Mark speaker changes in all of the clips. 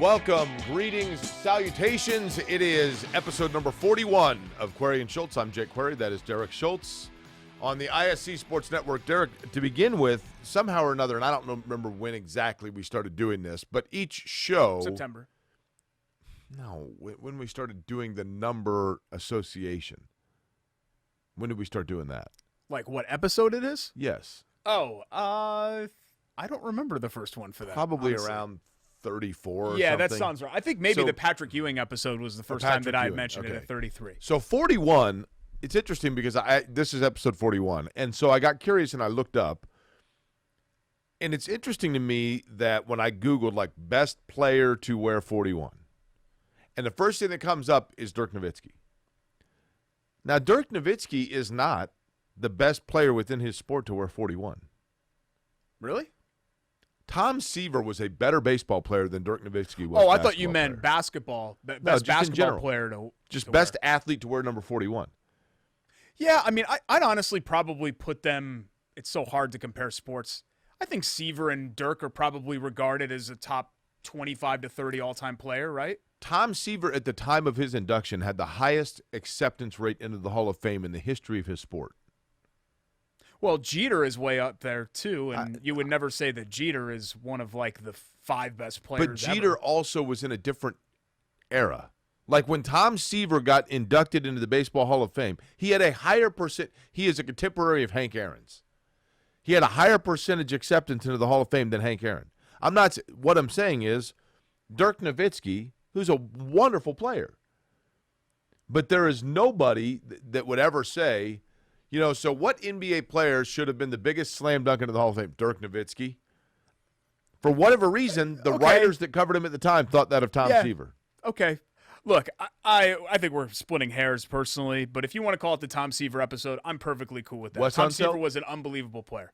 Speaker 1: Welcome, greetings, salutations. It is episode number 41 of Query and Schultz. I'm Jake Query. That is Derek Schultz on the ISC Sports Network. Derek, to begin with, somehow or another, and I don't remember when exactly we started doing this, but each show...
Speaker 2: September.
Speaker 1: No, when we started doing the number association. When did we start doing that?
Speaker 2: Like what episode it is?
Speaker 1: Yes.
Speaker 2: Oh, I don't remember the first one for that.
Speaker 1: Probably
Speaker 2: honestly.
Speaker 1: around 34 or something.
Speaker 2: Yeah, that sounds right. I think maybe
Speaker 1: So-
Speaker 2: the Patrick Ewing episode was the first time that I had mentioned it
Speaker 1: okay.
Speaker 2: at 33.
Speaker 1: So 41, it's interesting because this is episode 41. And so I got curious and I looked up. And it's interesting to me that when I Googled, like, best player to wear 41, and the first thing that comes up is Dirk Nowitzki. Now, Dirk Nowitzki is not the best player within his sport to wear 41.
Speaker 2: Really?
Speaker 1: Tom Seaver was a better baseball player than Dirk Nowitzki was.
Speaker 2: Oh, I thought you meant
Speaker 1: player.
Speaker 2: basketball.
Speaker 1: just
Speaker 2: Best
Speaker 1: in
Speaker 2: basketball
Speaker 1: general.
Speaker 2: player to
Speaker 1: Just
Speaker 2: to
Speaker 1: best
Speaker 2: wear.
Speaker 1: athlete to wear number 41.
Speaker 2: Yeah, I mean, I'd honestly probably put them. It's so hard to compare sports. I think Seaver and Dirk are probably regarded as a top 25 to 30 all-time player, right?
Speaker 1: Tom Seaver, at the time of his induction, had the highest acceptance rate into the Hall of Fame in the history of his sport.
Speaker 2: Well, Jeter is way up there, too, and you would never say that Jeter is one of, like, the 5 best players
Speaker 1: But Jeter
Speaker 2: ever.
Speaker 1: also was in a different era. Like when Tom Seaver got inducted into the Baseball Hall of Fame, he had a higher percent. He is a contemporary of Hank Aaron's. He had a higher percentage acceptance into the Hall of Fame than Hank Aaron. What I'm saying is Dirk Nowitzki, who's a wonderful player, but there is nobody that would ever say, so what NBA player should have been the biggest slam dunk into the Hall of Fame? Dirk Nowitzki. For whatever reason, the writers that covered him at the time thought that of Tom Seaver.
Speaker 2: Okay. Look, I think we're splitting hairs personally, but if you want to call it the Tom Seaver episode, I'm perfectly cool with that.
Speaker 1: Wes
Speaker 2: Tom
Speaker 1: Unseld?
Speaker 2: Seaver was an unbelievable player.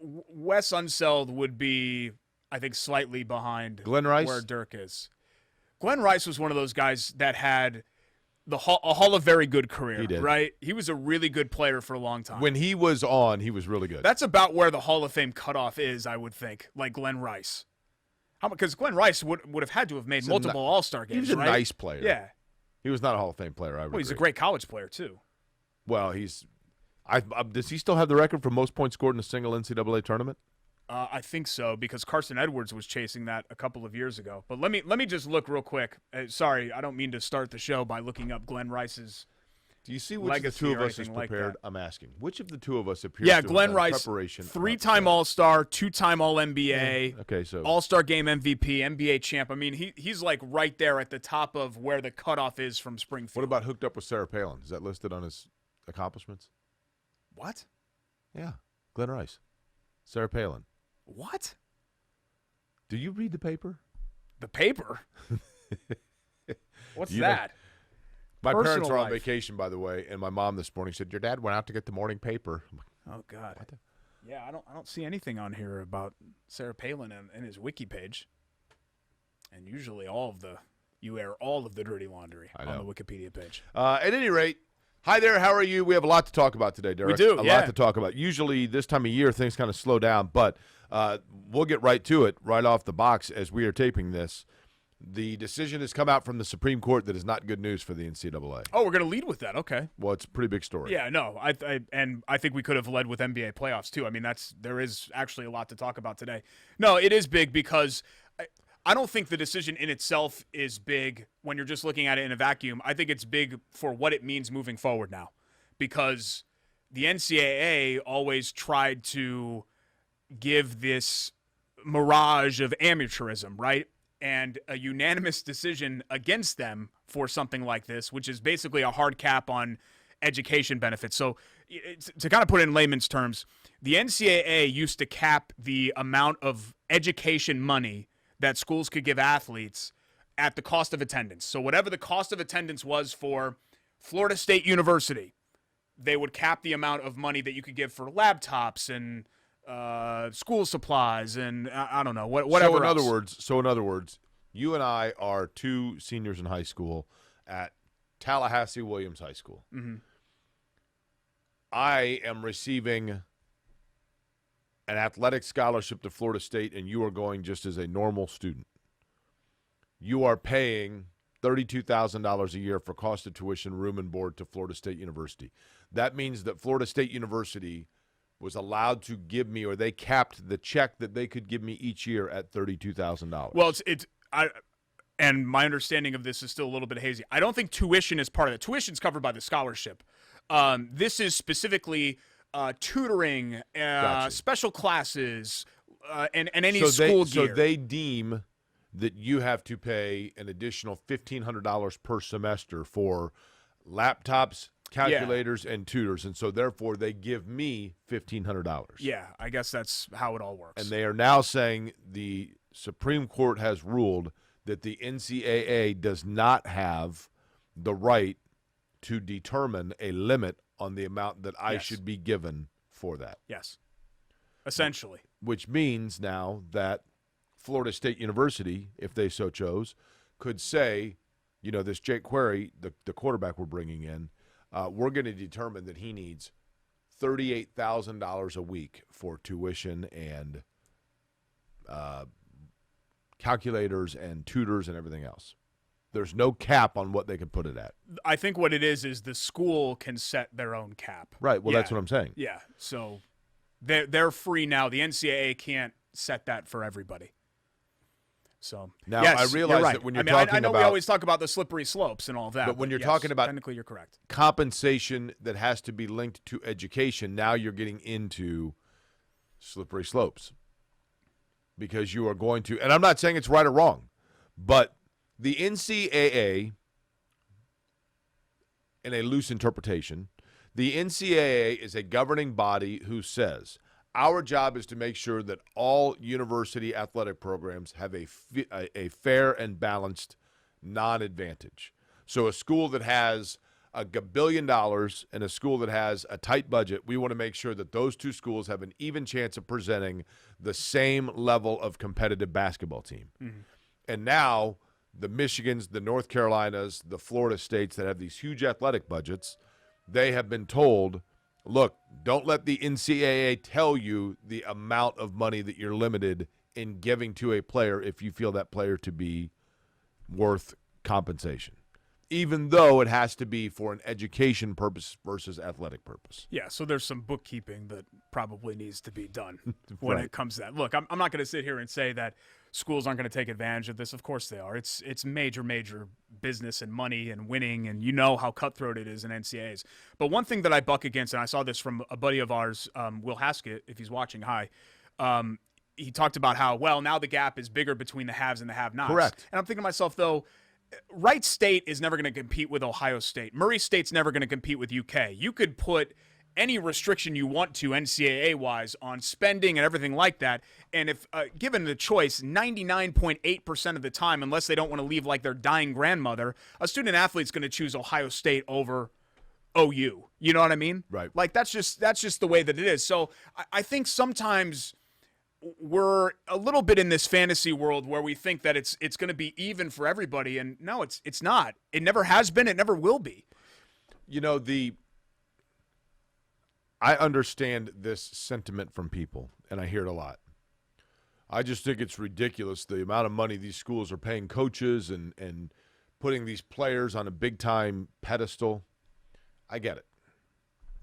Speaker 2: Wes Unseld would be, I think, slightly behind
Speaker 1: Glenn Rice?
Speaker 2: where Dirk is. Glenn Rice was one of those guys that had a Hall of Very Good career,
Speaker 1: He did.
Speaker 2: right? He was a really good player for a long time.
Speaker 1: When he was on, he was really good.
Speaker 2: That's about where the Hall of Fame cutoff is, I would think, like Glenn Rice. Because Glenn Rice would have had to have made multiple All-Star games,
Speaker 1: He was a
Speaker 2: right?
Speaker 1: nice player.
Speaker 2: Yeah.
Speaker 1: He was not a Hall of Fame player, I would
Speaker 2: Well, he's a
Speaker 1: agree.
Speaker 2: great college player, too.
Speaker 1: Well, does he still have the record for most points scored in a single NCAA tournament?
Speaker 2: I think so, because Carson Edwards was chasing that a couple of years ago. But let me just look real quick. Sorry, I don't mean to start the show by looking up Glenn Rice's.
Speaker 1: Do you see which of the
Speaker 2: legacy
Speaker 1: two of
Speaker 2: or
Speaker 1: us is
Speaker 2: anything like
Speaker 1: prepared?
Speaker 2: that.
Speaker 1: I'm asking. Which of the two of us appears
Speaker 2: Yeah,
Speaker 1: to
Speaker 2: Glenn
Speaker 1: have done
Speaker 2: Rice,
Speaker 1: preparation?
Speaker 2: 3-time All-Star, 2-time All-NBA,
Speaker 1: Okay, so
Speaker 2: All-Star Game MVP, NBA champ. I mean, he's like right there at the top of where the cutoff is from Springfield.
Speaker 1: what about hooked up with Sarah Palin? Is that listed on his accomplishments?
Speaker 2: What?
Speaker 1: Yeah, Glenn Rice, Sarah Palin.
Speaker 2: What?
Speaker 1: Do you read the paper?
Speaker 2: The paper? What's
Speaker 1: You know-
Speaker 2: that?
Speaker 1: My parents
Speaker 2: Personal
Speaker 1: are on
Speaker 2: life.
Speaker 1: vacation, by the way, and my mom this morning said, "Your dad went out to get the morning paper." I'm like,
Speaker 2: Oh God. Yeah, I don't see anything on here about Sarah Palin and his wiki page. And usually you air all of the dirty laundry
Speaker 1: I
Speaker 2: on
Speaker 1: know.
Speaker 2: the Wikipedia page.
Speaker 1: At any rate, hi there. How are you? We have a lot to talk about today, Derek.
Speaker 2: We do,
Speaker 1: a
Speaker 2: yeah.
Speaker 1: lot to talk about. Usually this time of year things kind of slow down, but we'll get right to it right off the box as we are taping this. The decision has come out from the Supreme Court that is not good news for the NCAA.
Speaker 2: Oh, we're gonna lead with that. Okay.
Speaker 1: Well, it's a pretty big story.
Speaker 2: Yeah, no, I think we could have led with NBA playoffs too. I mean, there is actually a lot to talk about today. No, it is big because I don't think the decision in itself is big when you're just looking at it in a vacuum. I think it's big for what it means moving forward now, because the NCAA always tried to give this mirage of amateurism, right? And a unanimous decision against them for something like this, which is basically a hard cap on education benefits. So to kind of put it in layman's terms, the NCAA used to cap the amount of education money that schools could give athletes at the cost of attendance. So whatever the cost of attendance was for Florida State University, they would cap the amount of money that you could give for laptops and school supplies and I don't know, whatever
Speaker 1: So in other words, you and I are two seniors in high school at Tallahassee Williams High School.
Speaker 2: Mm-hmm.
Speaker 1: I am receiving an athletic scholarship to Florida State and you are going just as a normal student, you are paying $32,000 a year for cost of tuition, room, and board to Florida State University. That means that Florida State University was allowed to give me, or they capped the check that they could give me each year at $32,000.
Speaker 2: Well, and my understanding of this is still a little bit hazy. I don't think tuition is part of it. Tuition's covered by the scholarship. This is specifically tutoring,
Speaker 1: Gotcha.
Speaker 2: special classes, and any school gear.
Speaker 1: So they deem that you have to pay an additional $1,500 per semester for laptops, calculators, and tutors, and so therefore they give me $1,500.
Speaker 2: Yeah, I guess that's how it all works.
Speaker 1: And they are now saying the Supreme Court has ruled that the NCAA does not have the right to determine a limit on the amount that I should be given for that.
Speaker 2: Yes, essentially.
Speaker 1: Which means now that Florida State University, if they so chose, could say, this Jake Query, the quarterback we're bringing in, we're going to determine that he needs $38,000 a week for tuition and calculators and tutors and everything else. There's no cap on what they can put it at.
Speaker 2: I think what it is the school can set their own cap.
Speaker 1: Right. Well, that's what I'm saying.
Speaker 2: Yeah. So they're free now. The NCAA can't set that for everybody. So
Speaker 1: now
Speaker 2: yes,
Speaker 1: I realize
Speaker 2: right.
Speaker 1: that when you're
Speaker 2: I know we always talk about the slippery slopes and all that.
Speaker 1: But when you're talking about
Speaker 2: technically, you're correct.
Speaker 1: Compensation that has to be linked to education, now you're getting into slippery slopes because you are going to, and I'm not saying it's right or wrong, but the NCAA, in a loose interpretation, the NCAA is a governing body who says, our job is to make sure that all university athletic programs have a fair and balanced non-advantage. So a school that has $1 billion and a school that has a tight budget, we want to make sure that those two schools have an even chance of presenting the same level of competitive basketball team. Mm-hmm. And now the Michigans, the North Carolinas, the Florida states that have these huge athletic budgets, they have been told, look, don't let the NCAA tell you the amount of money that you're limited in giving to a player if you feel that player to be worth compensation, even though it has to be for an education purpose versus athletic purpose.
Speaker 2: Yeah, so there's some bookkeeping that probably needs to be done when it comes to that. Look, I'm not going to sit here and say that schools aren't going to take advantage of this. Of course they are. It's major business and money and winning, and you know how cutthroat it is in NCAAs. But one thing that I buck against, and I saw this from a buddy of ours, Will Haskett, if he's watching, hi. He talked about how, well, now the gap is bigger between the haves and the have-nots.
Speaker 1: Correct.
Speaker 2: And I'm thinking to myself, though, Wright State is never going to compete with Ohio State. Murray State's never going to compete with UK. You could put any restriction you want to NCAA-wise on spending and everything like that, and if given the choice, 99.8% of the time, unless they don't want to leave like their dying grandmother, a student-athlete's going to choose Ohio State over OU. You know what I mean?
Speaker 1: Right.
Speaker 2: Like, that's just the way that it is. So I think sometimes we're a little bit in this fantasy world where we think that it's going to be even for everybody, and no, it's not. It never has been. It never will be.
Speaker 1: I understand this sentiment from people, and I hear it a lot. I just think it's ridiculous, the amount of money these schools are paying coaches and putting these players on a big-time pedestal. I get it.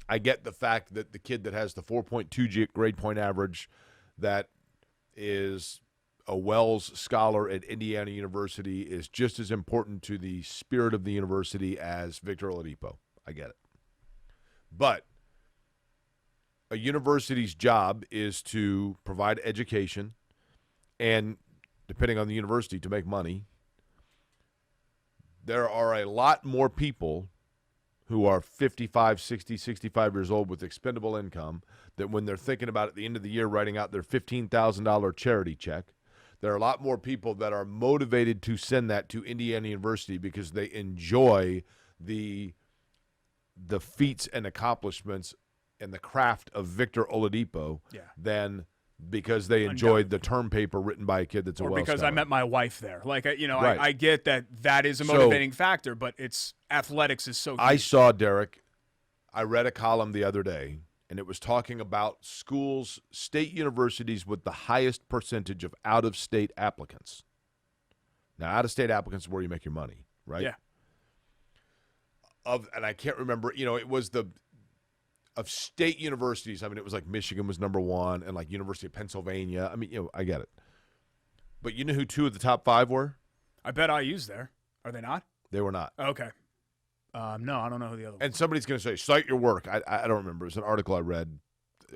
Speaker 1: I get the fact that the kid that has the 4.2 grade point average that is a Wells Scholar at Indiana University is just as important to the spirit of the university as Victor Oladipo. I get it. But a university's job is to provide education and, depending on the university, to make money. There are a lot more people who are 55, 60, 65 years old with expendable income that when they're thinking about at the end of the year writing out their $15,000 charity check, there are a lot more people that are motivated to send that to Indiana University because they enjoy the feats and accomplishments and the craft of Victor Oladipo than because they enjoyed the term paper written by a kid that's a Wells
Speaker 2: because
Speaker 1: Scholar.
Speaker 2: I met my wife there. Like, right. I get that is a
Speaker 1: So,
Speaker 2: motivating factor, but it's athletics is so huge.
Speaker 1: I saw, Derek, I read a column the other day, and it was talking about schools, state universities with the highest percentage of out-of-state applicants. Now, out-of-state applicants is where you make your money, right?
Speaker 2: Yeah.
Speaker 1: And I can't remember, it was of state universities. I mean, it was like Michigan was number one and like University of Pennsylvania. I mean, I get it. But you know who 2 of the top 5 were?
Speaker 2: I bet IU's there. Are they not?
Speaker 1: They were not.
Speaker 2: Okay. No, I don't know who the other one.
Speaker 1: And somebody's going to say, cite your work. I don't remember. It was an article I read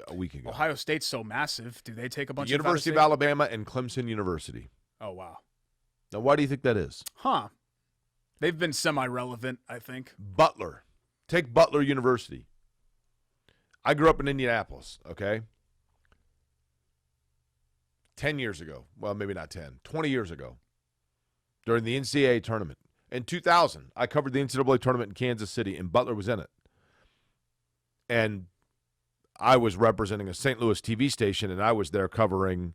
Speaker 1: a week ago.
Speaker 2: Ohio State's so massive. Do they take a bunch
Speaker 1: University
Speaker 2: of
Speaker 1: of Alabama and Clemson University.
Speaker 2: Oh, wow.
Speaker 1: Now, why do you think that is?
Speaker 2: Huh. They've been semi-relevant, I think.
Speaker 1: Butler. Take Butler University. I grew up in Indianapolis, okay? 10 years ago. Well, maybe not 10. 20 years ago. During the NCAA tournament. In 2000, I covered the NCAA tournament in Kansas City, and Butler was in it. And I was representing a St. Louis TV station, and I was there covering,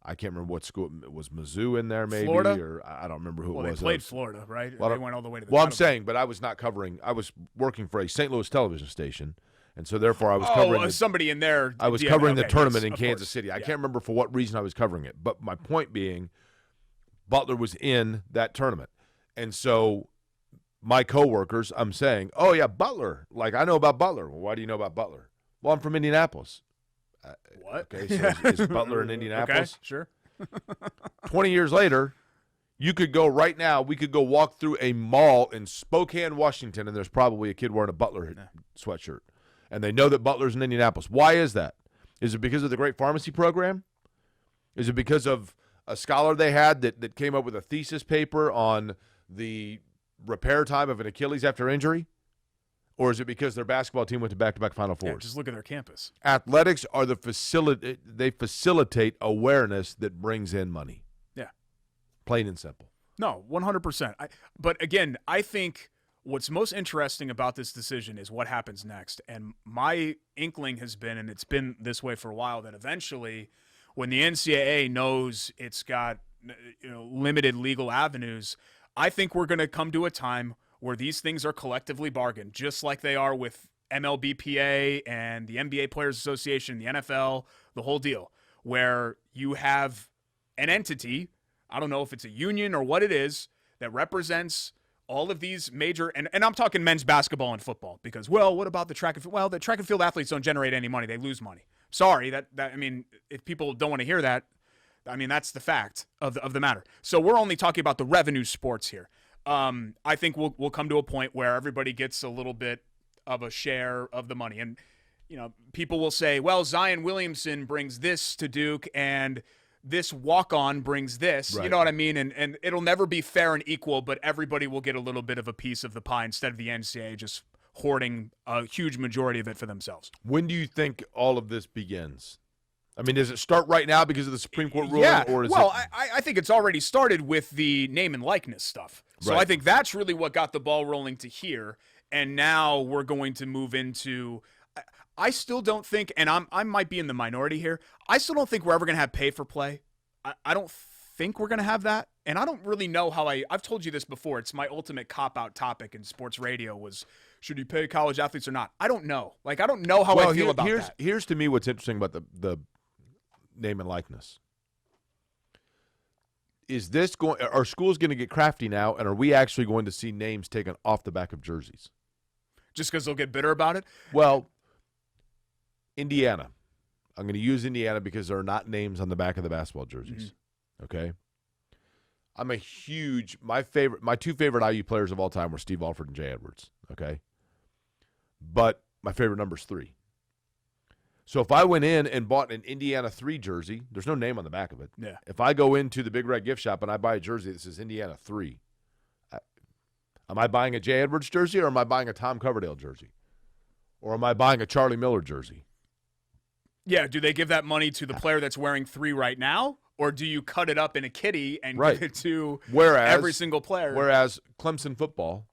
Speaker 1: I can't remember what school. It was Mizzou in there maybe?
Speaker 2: Florida?
Speaker 1: Or I don't remember who it was.
Speaker 2: Well, they played Florida, right?
Speaker 1: Well,
Speaker 2: they went all the way to the
Speaker 1: Well, I'm
Speaker 2: title.
Speaker 1: saying, but I was not covering. I was working for a St. Louis television station, and so therefore I was covering
Speaker 2: somebody in there.
Speaker 1: I was
Speaker 2: yeah,
Speaker 1: covering the
Speaker 2: okay,
Speaker 1: tournament
Speaker 2: yes,
Speaker 1: in
Speaker 2: of
Speaker 1: Kansas
Speaker 2: course.
Speaker 1: City. I
Speaker 2: Yeah.
Speaker 1: can't remember for what reason I was covering it, but my point being, Butler was in that tournament. And so my coworkers, I'm saying, oh, yeah, Butler. Like, I know about Butler. Well, why do you know about Butler? Well, I'm from Indianapolis.
Speaker 2: What?
Speaker 1: Okay, so is Butler in Indianapolis?
Speaker 2: Okay, sure.
Speaker 1: 20 years later, you could go right now, we could go walk through a mall in Spokane, Washington, and there's probably a kid wearing a Butler sweatshirt. And they know that Butler's in Indianapolis. Why is that? Is it because of the great pharmacy program? Is it because of a scholar they had that came up with a thesis paper on the repair time of an Achilles after injury? Or is it because their basketball team went to back-to-back Final Fours?
Speaker 2: Yeah, just look at their campus.
Speaker 1: Athletics are they facilitate awareness that brings in money.
Speaker 2: Yeah.
Speaker 1: Plain and simple.
Speaker 2: No, 100%. But again, I think what's most interesting about this decision is what happens next. And my inkling has been, and it's been this way for a while, that eventually when the NCAA knows it's got limited legal avenues, I think we're going to come to a time where these things are collectively bargained, just like they are with MLBPA and the NBA Players Association, the NFL, the whole deal, where you have an entity, I don't know if it's a union or what it is, that represents all of these major, and I'm talking men's basketball and football, because, well, what about the track and field? Well, the track and field athletes don't generate any money. They lose money. Sorry, I mean, if people don't want to hear that, I mean, that's the fact of the matter. So we're only talking about the revenue sports here. I think we'll come to a point where everybody gets a little bit of a share of the money. And, people will say, well, Zion Williamson brings this to Duke and this walk-on brings this.
Speaker 1: Right.
Speaker 2: You know what I mean? And it'll never be fair and equal, but everybody will get a little bit of a piece of the pie instead of the NCAA just hoarding a huge majority of it for themselves.
Speaker 1: When do you think all of this begins? I mean, does it start right now because of the Supreme Court ruling?
Speaker 2: Yeah,
Speaker 1: Or is
Speaker 2: well,
Speaker 1: it...
Speaker 2: I think it's already started with the name and likeness stuff. So
Speaker 1: Right.
Speaker 2: I think that's really what got the ball rolling to here. And now we're going to move into – I still don't think – and I might be in the minority here. I still don't think we're ever going to have pay for play. I don't think we're going to have that. And I don't really know how I've told you this before. It's my ultimate cop-out topic in sports radio was, should you pay college athletes or not? I don't know. Like, I don't know how I feel about that.
Speaker 1: Here's to me what's interesting about the name and likeness. Are schools going to get crafty now, and are we actually going to see names taken off the back of jerseys?
Speaker 2: Just because they'll get bitter about it?
Speaker 1: Well, Indiana. I'm going to use Indiana because there are not names on the back of the basketball jerseys. Mm-hmm. Okay? I'm a huge – my two favorite IU players of all time were Steve Alford and Jay Edwards. Okay? But my favorite number is 3. So if I went in and bought an Indiana 3 jersey, there's no name on the back of it.
Speaker 2: Yeah.
Speaker 1: If I go into the Big Red Gift Shop and I buy a jersey that says Indiana 3, am I buying a Jay Edwards jersey or am I buying a Tom Coverdale jersey? Or am I buying a Charlie Miller jersey?
Speaker 2: Yeah, do they give that money to the player that's wearing 3 right now? Or do you cut it up in a kitty and give it to every single player?
Speaker 1: Whereas Clemson football,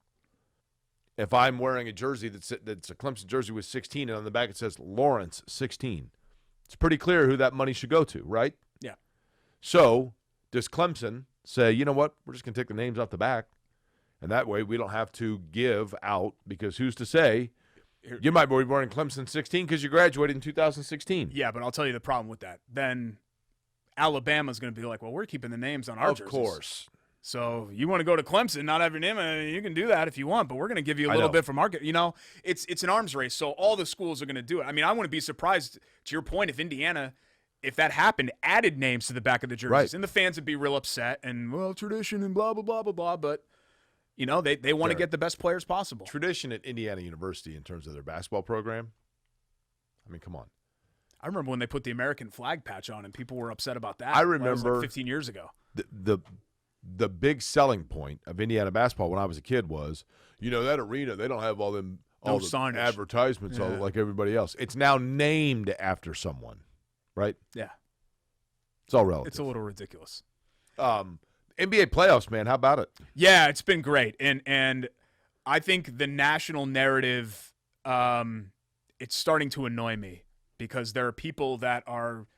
Speaker 1: if I'm wearing a jersey that's a Clemson jersey with 16 and on the back it says Lawrence 16, it's pretty clear who that money should go to, right?
Speaker 2: Yeah.
Speaker 1: So does Clemson say, you know what, we're just going to take the names off the back, and that way we don't have to give out, because who's to say You might be born in Clemson 16 because you graduated in 2016.
Speaker 2: Yeah, but I'll tell you the problem with that. Then Alabama's going to be like, well, we're keeping the names on our jerseys.
Speaker 1: Of course.
Speaker 2: So you want to go to Clemson, not have your name, you can do that if you want, but we're going to give you a little bit from our, it's an arms race. So all the schools are going to do it. I mean, I wouldn't be surprised, to your point, if Indiana, if that happened, added names to the back of the jerseys,
Speaker 1: right.
Speaker 2: And the fans would be real upset and, well, tradition and blah, blah, blah, blah, blah. But, they want to get the best players possible.
Speaker 1: Tradition at Indiana University in terms of their basketball program, I mean, come on.
Speaker 2: I remember when they put the American flag patch on and people were upset about that.
Speaker 1: I remember
Speaker 2: 15 years ago.
Speaker 1: The big selling point of Indiana basketball when I was a kid was, that arena, they don't have all the advertisements like everybody else. It's now named after someone, right?
Speaker 2: Yeah.
Speaker 1: It's all relative.
Speaker 2: It's a little ridiculous.
Speaker 1: NBA playoffs, man, how about it?
Speaker 2: Yeah, it's been great. And I think the national narrative, it's starting to annoy me because there are people that are –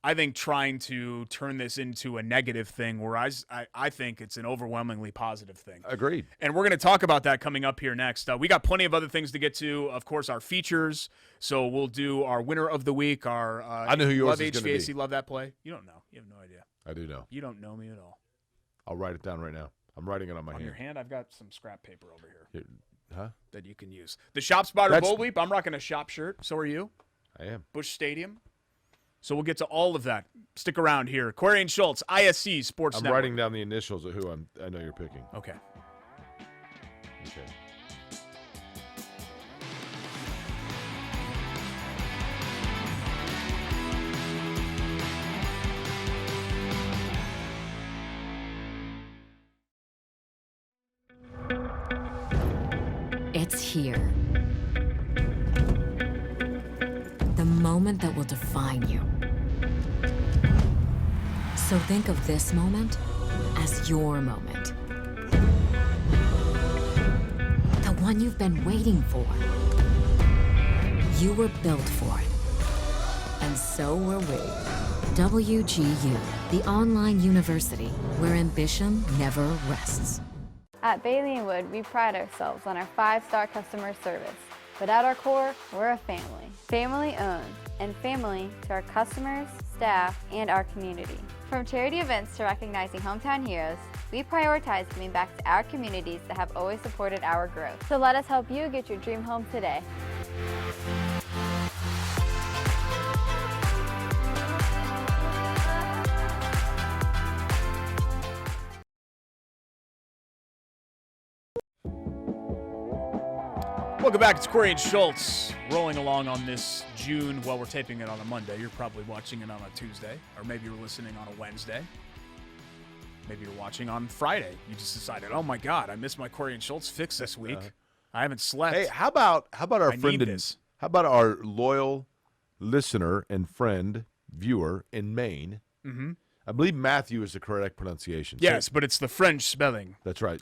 Speaker 2: I think trying to turn this into a negative thing where I think it's an overwhelmingly positive thing.
Speaker 1: Agreed.
Speaker 2: And we're going to talk about that coming up here next. We got plenty of other things to get to. Of course, our features. So we'll do our winner of the week. Our
Speaker 1: I know who yours is going to be.
Speaker 2: Love that play. You don't know. You have no idea.
Speaker 1: I do know.
Speaker 2: You don't know me at all.
Speaker 1: I'll write it down right now. I'm writing it on my hand.
Speaker 2: On your hand? I've got some scrap paper over here.
Speaker 1: Huh?
Speaker 2: That you can use. The Shop Spotter Bowl Weep. I'm rocking a shop shirt. So are you.
Speaker 1: I am.
Speaker 2: Busch Stadium. So we'll get to all of that. Stick around here. Query and Schultz, ISC Sports
Speaker 1: I'm
Speaker 2: Network.
Speaker 1: writing down the initials of who I know you're picking.
Speaker 2: Okay.
Speaker 3: It's here. The moment that will define you. So think of this moment as your moment. The one you've been waiting for. You were built for it. And so were we. WGU, the online university where ambition never rests.
Speaker 4: At Bailey & Wood, we pride ourselves on our 5-star customer service. But at our core, we're a family. Family owned, and family to our customers, staff, and our community. From charity events to recognizing hometown heroes, we prioritize giving back to our communities that have always supported our growth. So let us help you get your dream home today.
Speaker 2: Welcome back. It's Query and Schultz rolling along on this June. Well, we're taping it on a Monday. You're probably watching it on a Tuesday, or maybe you're listening on a Wednesday. Maybe you're watching on Friday. You just decided, oh my God, I missed my Query and Schultz fix this week. I haven't slept.
Speaker 1: Hey, how about our friend? How about our loyal listener and friend viewer in Maine?
Speaker 2: Mm-hmm.
Speaker 1: I believe Matthew is the correct pronunciation.
Speaker 2: Yes, but it's the French spelling.
Speaker 1: That's right.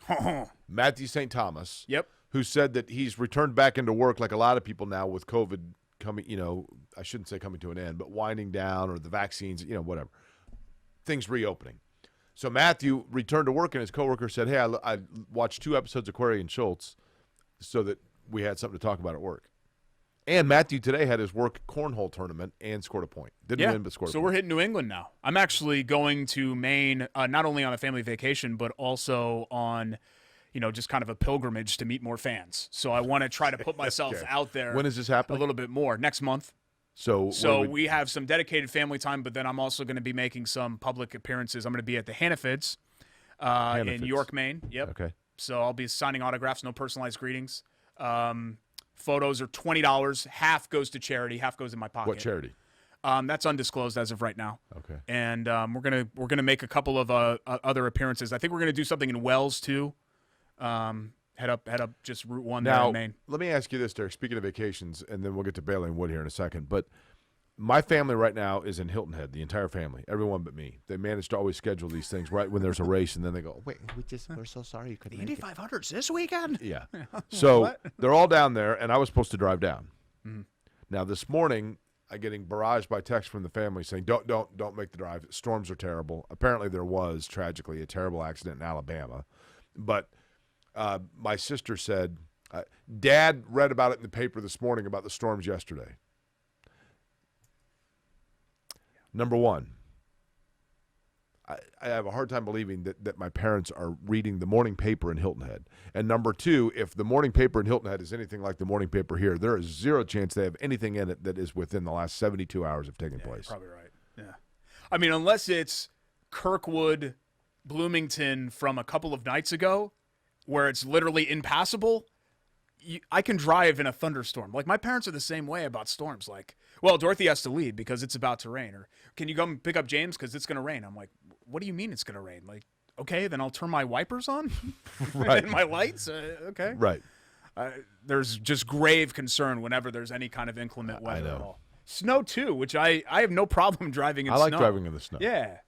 Speaker 1: Matthew St. Thomas.
Speaker 2: Yep.
Speaker 1: Who said that he's returned back into work like a lot of people now with COVID coming, I shouldn't say coming to an end, but winding down or the vaccines, whatever. Things reopening. So Matthew returned to work and his coworker said, hey, I watched 2 episodes of Query and Schultz so that we had something to talk about at work. And Matthew today had his work cornhole tournament and scored a point. Didn't win, but scored a point.
Speaker 2: So we're hitting New England now. I'm actually going to Maine, not only on a family vacation, but also on – just kind of a pilgrimage to meet more fans. So I want to try to put myself out there.
Speaker 1: When is this happening?
Speaker 2: A little bit more. Next month.
Speaker 1: So
Speaker 2: we have some dedicated family time, but then I'm also going to be making some public appearances. I'm going to be at the Hannafids in York, Maine. Yep.
Speaker 1: Okay.
Speaker 2: So I'll be signing autographs, no personalized greetings. Photos are $20. Half goes to charity, half goes in my pocket.
Speaker 1: What charity?
Speaker 2: That's undisclosed as of right now.
Speaker 1: Okay.
Speaker 2: And we're gonna make a couple of other appearances. I think we're gonna do something in Wells too. Head up just Route 1 there in Maine.
Speaker 1: Let me ask you this, Derek. Speaking of vacations, and then we'll get to Bailey and Wood here in a second. But my family right now is in Hilton Head, the entire family, everyone but me. They manage to always schedule these things right when there's a race, and then they go, wait, we're so sorry you couldn't make it.
Speaker 2: Indy 500's this weekend?
Speaker 1: Yeah. So they're all down there, and I was supposed to drive down. Mm-hmm. Now, this morning, I'm getting barraged by text from the family saying, don't make the drive. Storms are terrible. Apparently there was, tragically, a terrible accident in Alabama. But my sister said, Dad read about it in the paper this morning about the storms yesterday. Number one, I have a hard time believing that my parents are reading the morning paper in Hilton Head. And number two, if the morning paper in Hilton Head is anything like the morning paper here, there is zero chance they have anything in it that is within the last 72 hours of taking place.
Speaker 2: You're probably right. Yeah. I mean, unless it's Kirkwood, Bloomington from a couple of nights ago where it's literally impassable, I can drive in a thunderstorm. Like, my parents are the same way about storms. Like, well, Dorothy has to leave because it's about to rain. Or, can you come pick up James because it's going to rain? I'm like, what do you mean it's going to rain? Like, okay, then I'll turn my wipers on
Speaker 1: Right.
Speaker 2: and my lights. Okay.
Speaker 1: Right.
Speaker 2: There's just grave concern whenever there's any kind of inclement weather
Speaker 1: know.
Speaker 2: at all. Snow, too, which I have no problem driving in
Speaker 1: I
Speaker 2: snow.
Speaker 1: like driving in the snow.
Speaker 2: Yeah.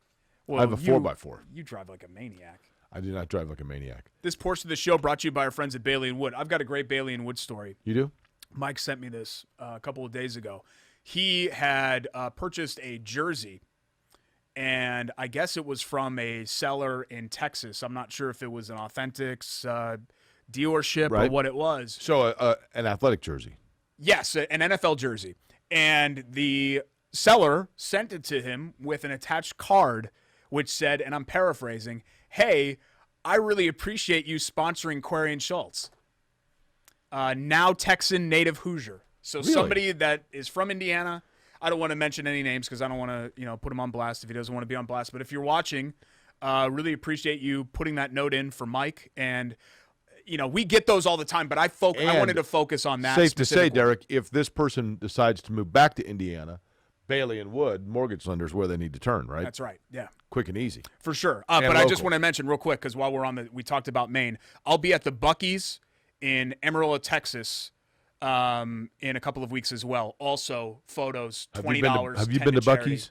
Speaker 2: Well,
Speaker 1: I have a 4x4.
Speaker 2: You drive like a maniac.
Speaker 1: I do not drive like a maniac.
Speaker 2: This portion of the show brought to you by our friends at Bailey & Wood. I've got a great Bailey & Wood story.
Speaker 1: You do?
Speaker 2: Mike sent me this a couple of days ago. He had purchased a jersey, and I guess it was from a seller in Texas. I'm not sure if it was an Authentics dealership or what it was.
Speaker 1: So an athletic jersey.
Speaker 2: Yes, an NFL jersey. And the seller sent it to him with an attached card which said, and I'm paraphrasing, "Hey, I really appreciate you sponsoring Query and Schultz. Now Texan native Hoosier." So
Speaker 1: Really?
Speaker 2: somebody that is from Indiana. I don't want to mention any names because I don't want to, put him on blast if he doesn't want to be on blast. But if you're watching, really appreciate you putting that note in for Mike. And, we get those all the time, but I wanted to focus on that.
Speaker 1: Safe to say,
Speaker 2: specifically.
Speaker 1: Derek, if this person decides to move back to Indiana, Bailey & Wood, mortgage lenders, where they need to turn, right?
Speaker 2: That's right. Yeah.
Speaker 1: Quick and easy.
Speaker 2: For sure.
Speaker 1: And
Speaker 2: But I just
Speaker 1: local.
Speaker 2: want to mention real quick, because while we talked about Maine, I'll be at the Buc-ee's in Amarillo, Texas, in a couple of weeks as well. Also, photos, $20.
Speaker 1: Have you
Speaker 2: 10
Speaker 1: been to
Speaker 2: charity,
Speaker 1: Buc-ee's?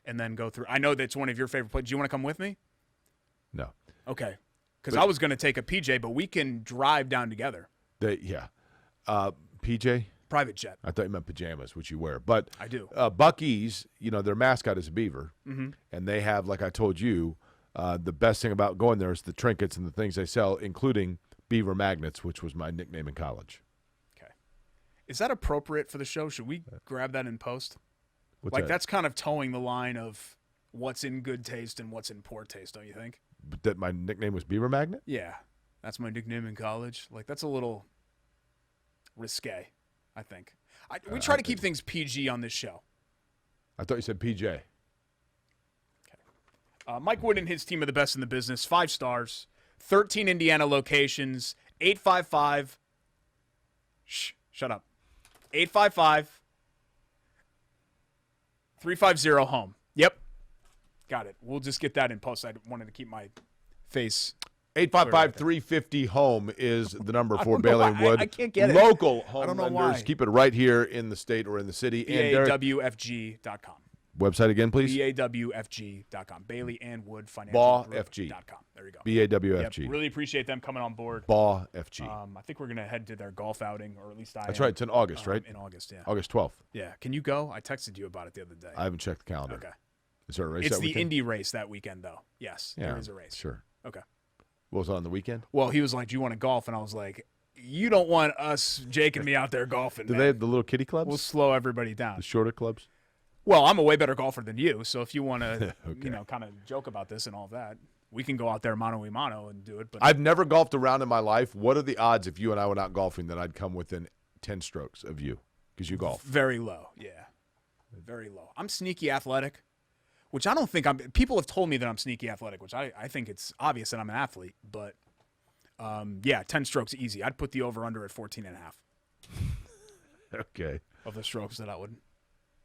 Speaker 2: And then go through. I know that's one of your favorite places. Do you want to come with me?
Speaker 1: No.
Speaker 2: Okay. Because I was going to take a PJ, but we can drive down together.
Speaker 1: PJ?
Speaker 2: Private jet.
Speaker 1: I thought you meant pajamas, which you wear. But
Speaker 2: I do.
Speaker 1: Buc-ee's, their mascot is a beaver.
Speaker 2: Mm-hmm.
Speaker 1: And they have, like I told you, the best thing about going there is the trinkets and the things they sell, including beaver magnets, which was my nickname in college.
Speaker 2: Okay. Is that appropriate for the show? Should we grab that in post?
Speaker 1: What's
Speaker 2: Like,
Speaker 1: that?
Speaker 2: that's kind of towing the line of what's in good taste and what's in poor taste, don't you think?
Speaker 1: That my nickname was Beaver Magnet?
Speaker 2: Yeah. That's my nickname in college. Like, that's a little risque, I think. We try to keep things PG on this show.
Speaker 1: I thought you said PJ.
Speaker 2: Mike Wood and his team are the best in the business. 5 stars, 13 Indiana locations, 855. Shut up. 855 350 home. Yep. Got it. We'll just get that in post. I wanted to keep my face.
Speaker 1: 855-350-HOME is the number for
Speaker 2: don't know
Speaker 1: Bailey
Speaker 2: why.
Speaker 1: & Wood.
Speaker 2: I can't get it.
Speaker 1: Local home
Speaker 2: I don't know
Speaker 1: lenders.
Speaker 2: why.
Speaker 1: Keep it right here in the state or in the city. And Derek,
Speaker 2: BAWFG.com.
Speaker 1: website again, please.
Speaker 2: BAWFG.com. Bailey and Wood Financial
Speaker 1: BAWFG.
Speaker 2: Group.com. There you go.
Speaker 1: BAWFG.
Speaker 2: Yep. Really appreciate them coming on board.
Speaker 1: BAWFG.
Speaker 2: I think we're going to head to their golf outing, or at least I
Speaker 1: That's
Speaker 2: am.
Speaker 1: right. It's in August, right?
Speaker 2: In August, yeah.
Speaker 1: August 12th.
Speaker 2: Yeah. Can you go? I texted you about it the other day.
Speaker 1: I haven't checked the calendar.
Speaker 2: Okay.
Speaker 1: Is there a race
Speaker 2: It's
Speaker 1: that
Speaker 2: the
Speaker 1: weekend?
Speaker 2: Indy race that weekend, though. Yes,
Speaker 1: Yeah,
Speaker 2: there is a race.
Speaker 1: Sure.
Speaker 2: Okay.
Speaker 1: What was it on the weekend?
Speaker 2: Well, he was like, "Do you want to golf?" And I was like, "You don't want us, Jake and me, out there golfing.
Speaker 1: Do
Speaker 2: man.
Speaker 1: they have the little kiddie clubs?
Speaker 2: We'll slow everybody down."
Speaker 1: The shorter clubs?
Speaker 2: Well, I'm a way better golfer than you, so if you want to,
Speaker 1: Okay.
Speaker 2: kind of joke about this and all that, we can go out there mano a mano and do it. But
Speaker 1: I've never golfed around in my life. What are the odds if you and I went out golfing that I'd come within 10 strokes of you? Because you golf.
Speaker 2: very low, yeah, very low. I'm sneaky athletic, which I don't think I'm. People have told me that I'm sneaky athletic, which I think it's obvious that I'm an athlete. But yeah, 10 strokes easy. I'd put the over under at 14 and a half
Speaker 1: Okay.
Speaker 2: of the strokes that I would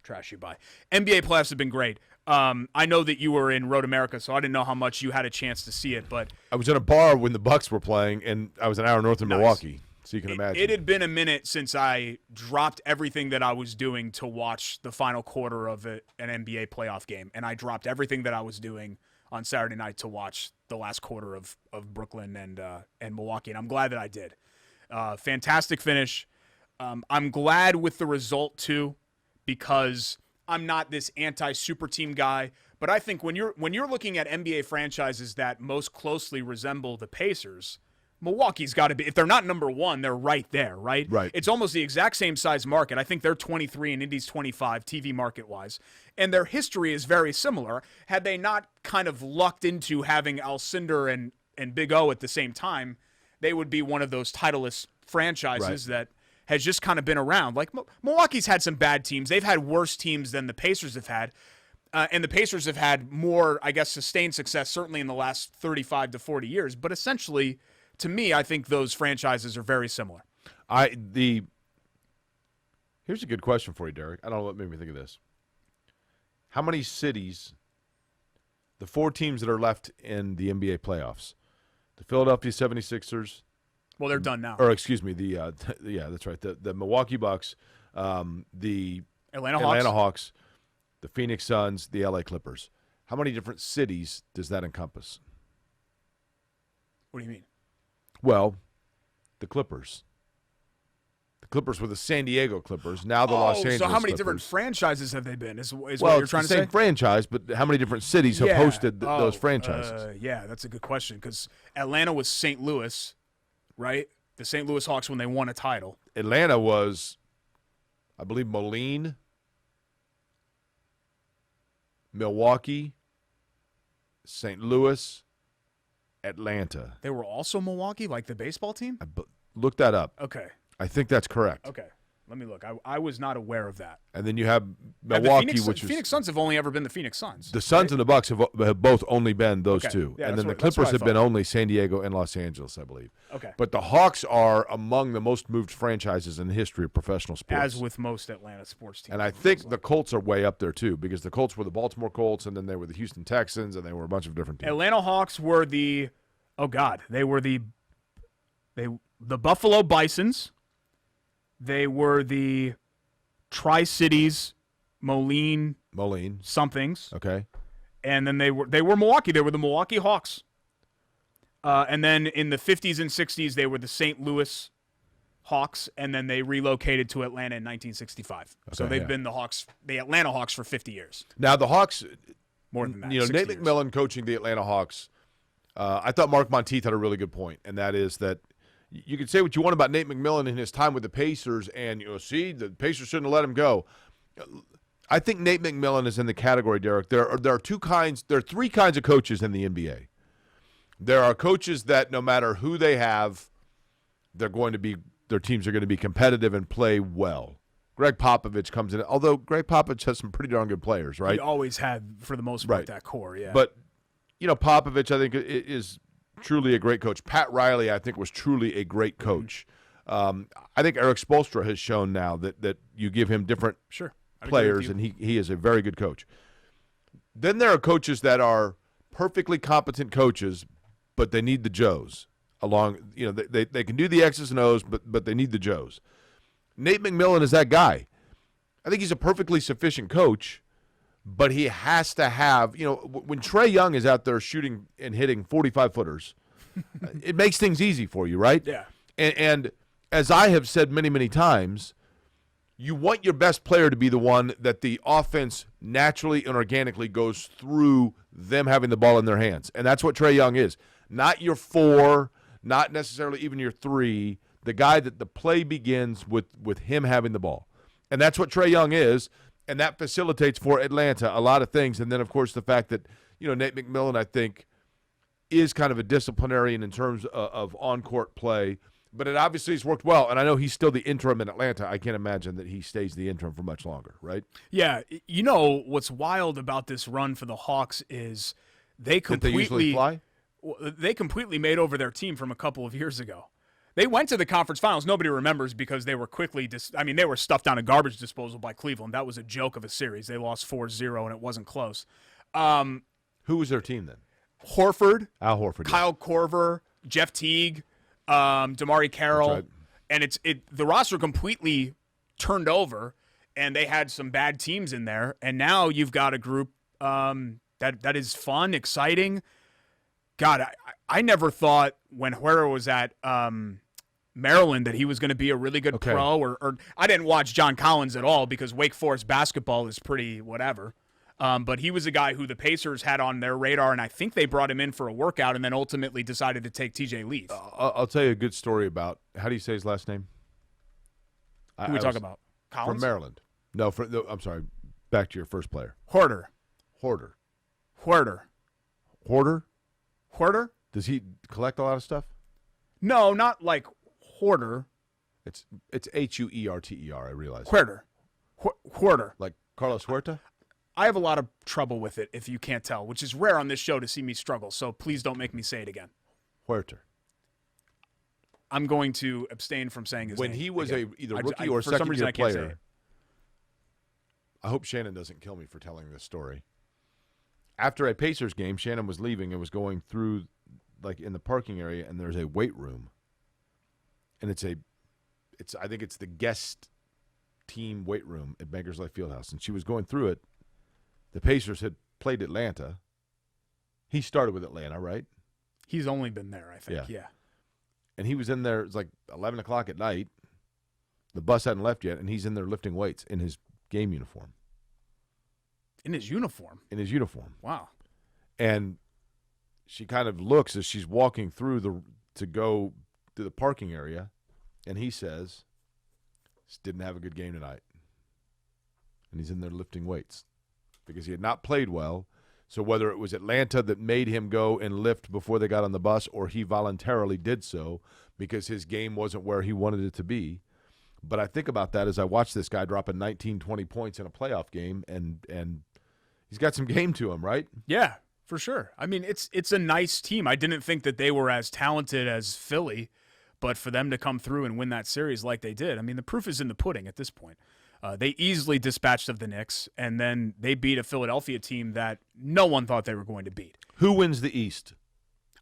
Speaker 2: trash you by. NBA playoffs have been great. I know that you were in Road America, so I didn't know how much you had a chance to see it, but
Speaker 1: I was in a bar when the Bucks were playing, and I was an hour north of
Speaker 2: Nice.
Speaker 1: Milwaukee, so you can imagine.
Speaker 2: it had been a minute since I dropped everything that I was doing to watch the final quarter of an NBA playoff game, and I dropped everything that I was doing on Saturday night to watch the last quarter of Brooklyn and Milwaukee, and I'm glad that I did. Fantastic finish. I'm glad with the result, too, because I'm not this anti-super team guy, but I think when you're looking at NBA franchises that most closely resemble the Pacers, Milwaukee's got to be, if they're not number one, they're right there, right?
Speaker 1: Right.
Speaker 2: It's almost the exact same size market. I think they're 23 and Indy's 25 TV market-wise. And their history is very similar. Had they not kind of lucked into having Alcindor and Big O at the same time, they would be one of those titleist franchises that has just kind of been around. Like Milwaukee's had some bad teams. They've had worse teams than the Pacers have had. And the Pacers have had more, I guess, sustained success, certainly in the last 35 to 40 years. But essentially, to me, I think those franchises are very similar.
Speaker 1: Here's a good question for you, Derek. I don't know what made me think of this. How many cities, the 4 teams that are left in the NBA playoffs, the Philadelphia 76ers.
Speaker 2: Well, they're done now.
Speaker 1: Or excuse me, that's right. The Milwaukee Bucks, the
Speaker 2: Atlanta
Speaker 1: Hawks, the Phoenix Suns, the LA Clippers. How many different cities does that encompass?
Speaker 2: What do you mean?
Speaker 1: Well, the Clippers. The Clippers were the San Diego Clippers. Now the Los Angeles
Speaker 2: so how many
Speaker 1: Clippers.
Speaker 2: different franchises have they been? Is what
Speaker 1: Well,
Speaker 2: you're
Speaker 1: it's
Speaker 2: trying
Speaker 1: the
Speaker 2: to say?
Speaker 1: same franchise, but how many different cities have hosted those franchises?
Speaker 2: Yeah, that's a good question because Atlanta was St. Louis, right? The St. Louis Hawks when they won a title.
Speaker 1: Atlanta was, I believe, Moline, Milwaukee, St. Louis, Atlanta.
Speaker 2: They were also Milwaukee, like the baseball team?
Speaker 1: Look that up.
Speaker 2: Okay.
Speaker 1: I think that's correct.
Speaker 2: Okay. Let me look. I was not aware of that.
Speaker 1: And then you have
Speaker 2: The
Speaker 1: Milwaukee,
Speaker 2: Phoenix, Phoenix Suns have only ever been the Phoenix Suns.
Speaker 1: the Suns
Speaker 2: right?
Speaker 1: and the Bucks have both only been those
Speaker 2: Okay.
Speaker 1: two.
Speaker 2: Yeah,
Speaker 1: and
Speaker 2: that's
Speaker 1: then the
Speaker 2: what- that's what
Speaker 1: Clippers
Speaker 2: I
Speaker 1: have been
Speaker 2: thought.
Speaker 1: only San Diego and Los Angeles, I believe.
Speaker 2: Okay.
Speaker 1: But the Hawks are among the most moved franchises in the history of professional sports.
Speaker 2: As with most Atlanta sports teams.
Speaker 1: And I think the Colts are way up there too, because the Colts were the Baltimore Colts, and then they were the Houston Texans, and they were a bunch of different teams.
Speaker 2: Atlanta Hawks were the Buffalo Bisons. They were the Tri-Cities Moline somethings.
Speaker 1: Okay.
Speaker 2: And then they were Milwaukee. They were the Milwaukee Hawks. And then in the 50s and 60s, they were the St. Louis Hawks, and then they relocated to Atlanta in 1965. So they've been the Atlanta Hawks for 50 years.
Speaker 1: Now the Hawks,
Speaker 2: More than that.
Speaker 1: Nate
Speaker 2: 60 years.
Speaker 1: McMillan coaching the Atlanta Hawks, I thought Mark Monteith had a really good point, and that is that you can say what you want about Nate McMillan in his time with the Pacers, and the Pacers shouldn't have let him go. I think Nate McMillan is in the category, Derek. There are 3 kinds of coaches in the NBA. There are coaches that no matter who they have, their teams are going to be competitive and play well. Greg Popovich comes in, although Greg Popovich has some pretty darn good players, right?
Speaker 2: He always had, for the most part, that core, yeah.
Speaker 1: But, Popovich, I think, is truly a great coach. Pat Riley, I think, was truly a great coach. I think Eric Spoelstra has shown now that you give him different players, and he is a very good coach. Then there are coaches that are perfectly competent coaches, but they need the Joes along. They can do the X's and O's, but they need the Joes. Nate McMillan is that guy. I think he's a perfectly sufficient coach, but he has to have, when Trae Young is out there shooting and hitting 45-footers, it makes things easy for you, right?
Speaker 2: Yeah.
Speaker 1: And as I have said many, many times, you want your best player to be the one that the offense naturally and organically goes through them having the ball in their hands. And that's what Trae Young is. Not your 4, not necessarily even your 3, the guy that the play begins with him having the ball. And that's what Trae Young is, and that facilitates for Atlanta a lot of things. And then, of course, the fact that, Nate McMillan, I think, is kind of a disciplinarian in terms of on-court play. But it obviously has worked well, and I know he's still the interim in Atlanta. I can't imagine that he stays the interim for much longer, right?
Speaker 2: Yeah. What's wild about this run for the Hawks is they
Speaker 1: usually fly?
Speaker 2: They completely made over their team from a couple of years ago. They went to the conference finals. Nobody remembers because they were quickly they were stuffed down a garbage disposal by Cleveland. That was a joke of a series. They lost 4-0, and it wasn't close.
Speaker 1: Who was their team then?
Speaker 2: Horford.
Speaker 1: Al Horford.
Speaker 2: Kyle Korver, Jeff Teague, Damari Carroll.
Speaker 1: Right.
Speaker 2: And the roster completely turned over, and they had some bad teams in there. And now you've got a group that is fun, exciting. God, I never thought when Huerta was at Maryland that he was going to be a really good pro. Or I didn't watch John Collins at all because Wake Forest basketball is pretty whatever. But he was a guy who the Pacers had on their radar, and I think they brought him in for a workout and then ultimately decided to take TJ Leaf.
Speaker 1: I'll tell you a good story about, how do you say his last name?
Speaker 2: Who we talk about? Collins?
Speaker 1: From Maryland. No, I'm sorry. Back to your first player.
Speaker 2: Hoarder.
Speaker 1: Hoarder.
Speaker 2: Hoarder.
Speaker 1: Hoarder?
Speaker 2: Hoarder?
Speaker 1: Does he collect a lot of stuff?
Speaker 2: No, not like hoarder.
Speaker 1: It's Huerter, I realize.
Speaker 2: Hoarder. Hoarder.
Speaker 1: Like Carlos Huerta?
Speaker 2: I have a lot of trouble with it, if you can't tell, which is rare on this show to see me struggle, so please don't make me say it again.
Speaker 1: Huerter.
Speaker 2: I'm going to abstain from saying his name.
Speaker 1: When he was
Speaker 2: again.
Speaker 1: either rookie or
Speaker 2: for some reason,
Speaker 1: second-year
Speaker 2: I can't say
Speaker 1: player,
Speaker 2: it.
Speaker 1: I hope Shannon doesn't kill me for telling this story. After a Pacers game, Shannon was leaving and was going through, like, in the parking area, and there's a weight room. And I think it's the guest team weight room at Bankers Life Fieldhouse. And she was going through it. The Pacers had played Atlanta. He started with Atlanta, right?
Speaker 2: He's only been there, I think, yeah.
Speaker 1: And he was in there, it's like 11 o'clock at night. The bus hadn't left yet, and he's in there lifting weights in his game uniform.
Speaker 2: In his uniform?
Speaker 1: In his uniform.
Speaker 2: Wow.
Speaker 1: And she kind of looks as she's walking through to go to the parking area, and he says, didn't have a good game tonight. And he's in there lifting weights because he had not played well. So whether it was Atlanta that made him go and lift before they got on the bus, or he voluntarily did so because his game wasn't where he wanted it to be. But I think about that as I watch this guy dropping 19, 20 points in a playoff game, and he's got some game to him, right?
Speaker 2: Yeah, for sure. I mean, it's a nice team. I didn't think that they were as talented as Philly, but for them to come through and win that series like they did, I mean, the proof is in the pudding at this point. They easily dispatched of the Knicks, and then they beat a Philadelphia team that no one thought they were going to beat.
Speaker 1: Who wins the East?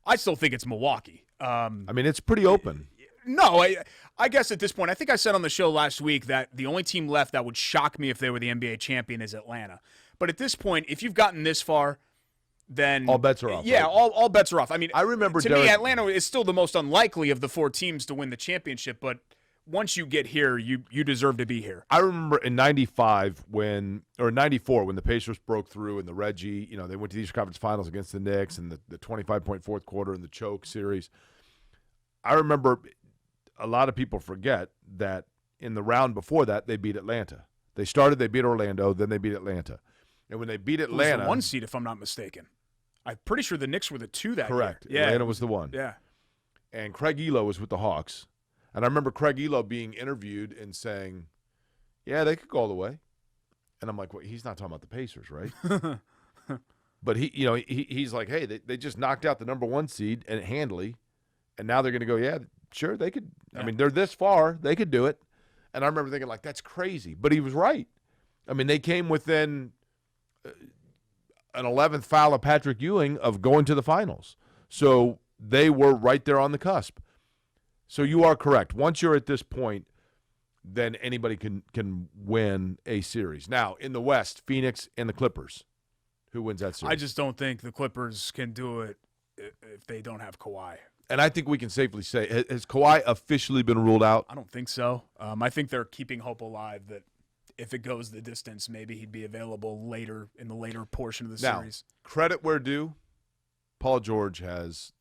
Speaker 2: I still think it's Milwaukee.
Speaker 1: I mean, it's pretty open.
Speaker 2: No, I guess at this point, I think I said on the show last week that the only team left that would shock me if they were the NBA champion is Atlanta. But at this point, if you've gotten this far, then
Speaker 1: all bets are off.
Speaker 2: Yeah,
Speaker 1: right?
Speaker 2: all bets are off. I mean,
Speaker 1: I remember
Speaker 2: to me, Atlanta is still the most unlikely of the four teams to win the championship, but once you get here, you deserve to be here.
Speaker 1: I remember in 94 when the Pacers broke through in the Reggie, they went to the Eastern Conference Finals against the Knicks and the 25-point fourth quarter in the choke series. I remember a lot of people forget that in the round before that, they beat Atlanta. They beat Orlando, then they beat Atlanta. And when they beat Atlanta,
Speaker 2: it was the 1 seed, if I'm not mistaken. I'm pretty sure the Knicks were the 2 that
Speaker 1: correct.
Speaker 2: year. Yeah.
Speaker 1: Atlanta was the 1.
Speaker 2: Yeah.
Speaker 1: And Craig Elo was with the Hawks. And I remember Craig Elo being interviewed and saying, yeah, they could go all the way. And I'm like, well, he's not talking about the Pacers, right? But he's like, hey, they just knocked out the number 1 seed and handily. And now they're going to go, yeah, sure, they could. Yeah. I mean, they're this far. They could do it. And I remember thinking, like, that's crazy. But he was right. I mean, they came within an 11th foul of Patrick Ewing of going to the finals. So they were right there on the cusp. So you are correct. Once you're at this point, then anybody can win a series. Now, in the West, Phoenix and the Clippers. Who wins that series?
Speaker 2: I just don't think the Clippers can do it if they don't have Kawhi.
Speaker 1: And I think we can safely say, has Kawhi officially been ruled out?
Speaker 2: I don't think so. I think they're keeping hope alive that if it goes the distance, maybe he'd be available later in the later portion of the series.
Speaker 1: Credit where due, Paul George has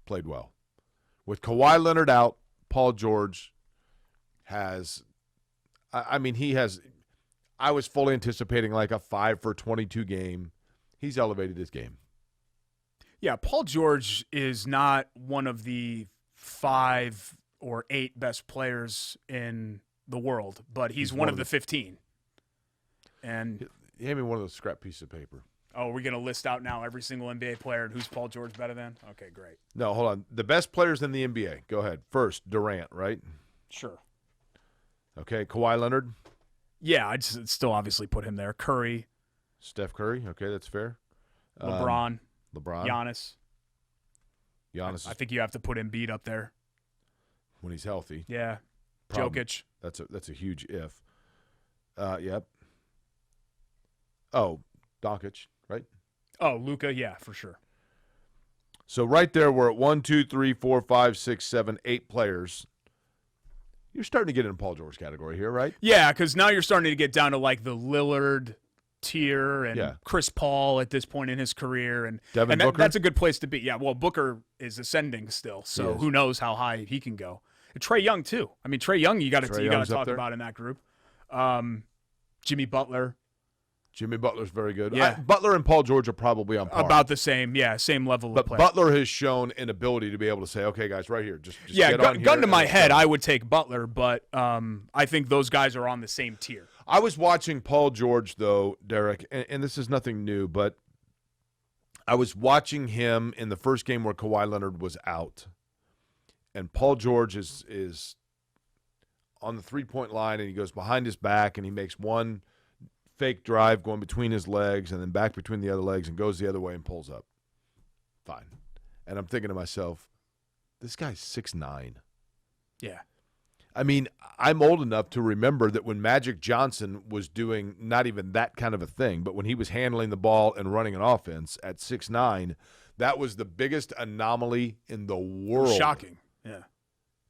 Speaker 1: played well. With Kawhi Leonard out, Paul George has – I was fully anticipating like a 5 for 22 game. He's elevated his game.
Speaker 2: Yeah, Paul George is not one of the 5 or 8 best players in the world, but he's one of the 15. And
Speaker 1: hand me one of those scrap pieces of paper.
Speaker 2: Oh, we're going to list out now every single NBA player and who's Paul George better than? Okay, great.
Speaker 1: No, hold on. The best players in the NBA. Go ahead. First, Durant, right?
Speaker 2: Sure.
Speaker 1: Okay, Kawhi Leonard.
Speaker 2: Yeah, I'd still obviously put him there. Curry.
Speaker 1: Steph Curry. Okay, that's fair.
Speaker 2: LeBron.
Speaker 1: Giannis.
Speaker 2: I think you have to put Embiid up there
Speaker 1: when he's healthy.
Speaker 2: Yeah. Jokic.
Speaker 1: That's a huge if. Yep. Oh, Doncic, right?
Speaker 2: Oh, Luka, yeah, for sure.
Speaker 1: So right there, we're at 1, 2, 3, 4, 5, 6, 7, 8 players. You're starting to get in Paul George category here, right?
Speaker 2: Yeah, because now you're starting to get down to like the Lillard, tier, and
Speaker 1: Yeah.
Speaker 2: Chris Paul at this point in his career, and
Speaker 1: Devin Booker?
Speaker 2: that's a good place to be. Yeah, well, Booker is ascending still, so who knows how high he can go. And Trae Young too. I mean, Trae Young, you got to talk about in that group. Jimmy Butler.
Speaker 1: Jimmy Butler's very good.
Speaker 2: Yeah.
Speaker 1: Butler and Paul George are probably on par.
Speaker 2: About the same, same level
Speaker 1: But
Speaker 2: of play.
Speaker 1: Butler has shown an ability to be able to say, okay, guys, right here, just
Speaker 2: yeah,
Speaker 1: get on here
Speaker 2: gun to my
Speaker 1: and-
Speaker 2: head, I would take Butler, but I think those guys are on the same tier.
Speaker 1: I was watching Paul George, though, Derek, and this is nothing new, but I was watching him in the first game where Kawhi Leonard was out. And Paul George is on the three-point line, and he goes behind his back, and he makes one fake drive going between his legs and then back between the other legs and goes the other way and pulls up. Fine. And I'm thinking to myself, this guy's 6'9".
Speaker 2: Yeah.
Speaker 1: I mean, I'm old enough to remember that when Magic Johnson was doing not even that kind of a thing, but when he was handling the ball and running an offense at 6'9", that was the biggest anomaly in the world.
Speaker 2: Shocking. Yeah.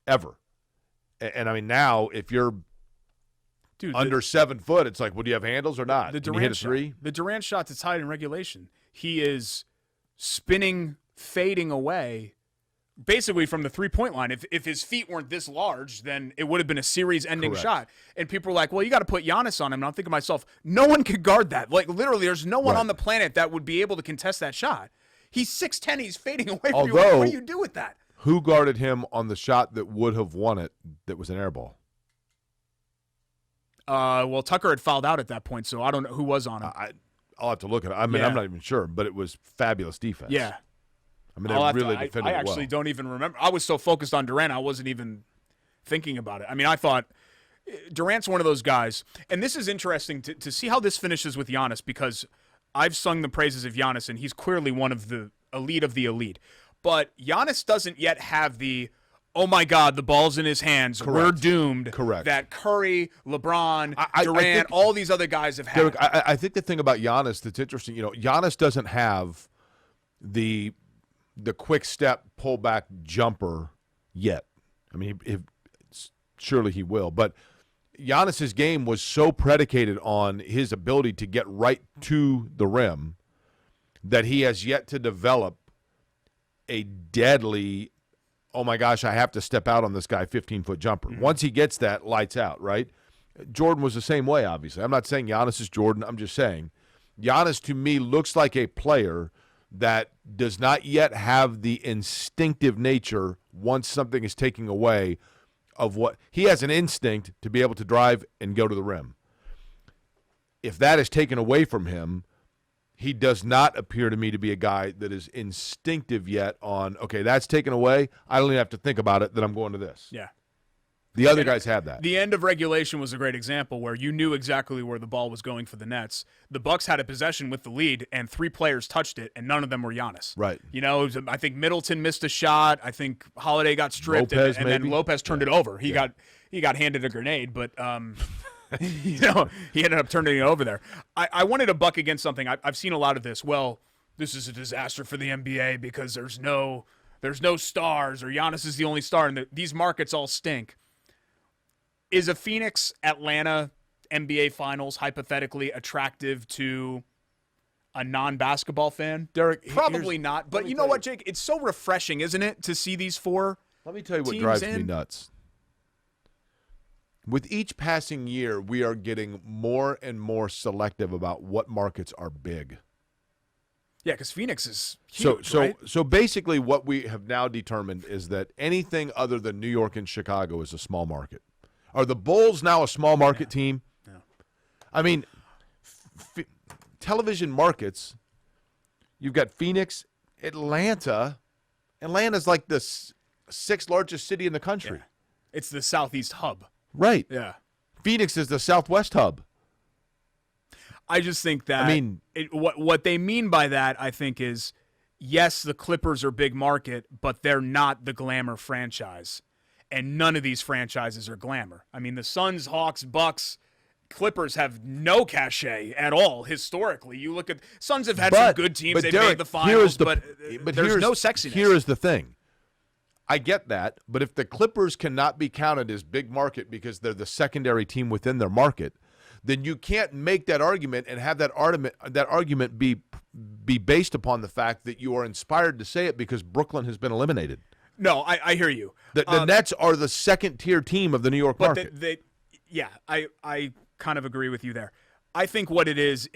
Speaker 1: Ever. And I mean, now, if you're under 7 foot, it's like, well, do you have handles or not?
Speaker 2: The
Speaker 1: Can you hit a
Speaker 2: Durant
Speaker 1: three?
Speaker 2: shot. The Durant shot that's tied in regulation. He is spinning, fading away, basically from the three-point line. If his feet weren't this large, then it would have been a series-ending
Speaker 1: Correct.
Speaker 2: shot. And people are like, well, you got to put Giannis on him. And I'm thinking to myself, no one could guard that. Like, literally, there's no one
Speaker 1: Right.
Speaker 2: on the planet that would be able to contest that shot. He's 6'10". He's fading away from you.
Speaker 1: Although-
Speaker 2: What do you do with that?
Speaker 1: Who guarded him on the shot that would have won it that was an air ball?
Speaker 2: Well, Tucker had fouled out at that point, so I don't know who was on him.
Speaker 1: I'll have to look at it. I mean,
Speaker 2: Yeah.
Speaker 1: I'm not even sure, but it was fabulous defense.
Speaker 2: Yeah.
Speaker 1: I mean,
Speaker 2: I'll
Speaker 1: they
Speaker 2: have to-
Speaker 1: really
Speaker 2: I
Speaker 1: defended it well.
Speaker 2: actually don't even remember. I was so focused on Durant, I wasn't even thinking about it. I mean, I thought Durant's one of those guys, and this is interesting to see how this finishes with Giannis, because I've sung the praises of Giannis, and he's clearly one of the elite. But Giannis doesn't yet have the, oh my God, the ball's in his hands,
Speaker 1: Correct.
Speaker 2: we're doomed.
Speaker 1: Correct.
Speaker 2: That Curry, LeBron,
Speaker 1: I
Speaker 2: Durant,
Speaker 1: think-
Speaker 2: all these other guys have had.
Speaker 1: Derek, I think the thing about Giannis that's interesting, Giannis doesn't have the quick step pullback jumper yet. I mean, surely he will, but Giannis's game was so predicated on his ability to get right to the rim that he has yet to develop a deadly, oh my gosh, I have to step out on this guy 15-foot jumper.
Speaker 2: Mm-hmm.
Speaker 1: Once he gets that, lights out, right? Jordan was the same way, obviously. I'm not saying Giannis is Jordan. I'm just saying Giannis, to me, looks like a player that does not yet have the instinctive nature once something is taken away of what – he has an instinct to be able to drive and go to the rim. If that is taken away from him, he does not appear to me to be a guy that is instinctive yet on, okay, that's taken away. I don't even have to think about it, that I'm going to this.
Speaker 2: Yeah.
Speaker 1: The other guys have that.
Speaker 2: The end of regulation was a great example where you knew exactly where the ball was going for the Nets. The Bucks had a possession with the lead, and 3 players touched it, and none of them were Giannis.
Speaker 1: Right.
Speaker 2: I think Middleton missed a shot. I think Holiday got stripped,
Speaker 1: Lopez,
Speaker 2: and then
Speaker 1: maybe?
Speaker 2: Lopez turned it over. He got handed a grenade, but he ended up turning it over there. I wanted to buck against something. I've seen a lot of this. Well, this is a disaster for the NBA because there's no stars, or Giannis is the only star, and these markets all stink. Is a Phoenix-Atlanta NBA Finals hypothetically attractive to a non-basketball fan?
Speaker 1: Derek,
Speaker 2: Probably not. But you know what, Jake? It's so refreshing, isn't it, to see these 4
Speaker 1: Let me tell you what
Speaker 2: teams
Speaker 1: drives me
Speaker 2: in?
Speaker 1: nuts. With each passing year, we are getting more and more selective about what markets are big.
Speaker 2: Yeah, because Phoenix is huge, right?
Speaker 1: So basically what we have now determined is that anything other than New York and Chicago is a small market. Are the Bulls now a small market team?
Speaker 2: Yeah.
Speaker 1: I mean, television markets, you've got Phoenix, Atlanta. Atlanta's like the 6th largest city in the country.
Speaker 2: Yeah. It's the Southeast hub.
Speaker 1: Right.
Speaker 2: Yeah.
Speaker 1: Phoenix is the Southwest hub.
Speaker 2: I just think that what they mean by that, I think, is yes, the Clippers are big market, but they're not the glamour franchise. And none of these franchises are glamour. I mean, the Suns, Hawks, Bucks, Clippers have no cachet at all historically. You look at Suns have had some good teams. They've
Speaker 1: Derek,
Speaker 2: made the finals, but there's
Speaker 1: here's-
Speaker 2: no sexiness.
Speaker 1: Here is the thing. I get that, but if the Clippers cannot be counted as big market because they're the secondary team within their market, then you can't make that argument and have that argument be based upon the fact that you are inspired to say it because Brooklyn has been eliminated.
Speaker 2: No, I hear you.
Speaker 1: The Nets are the second-tier team of the New York market.
Speaker 2: I kind of agree with you there. I think what it is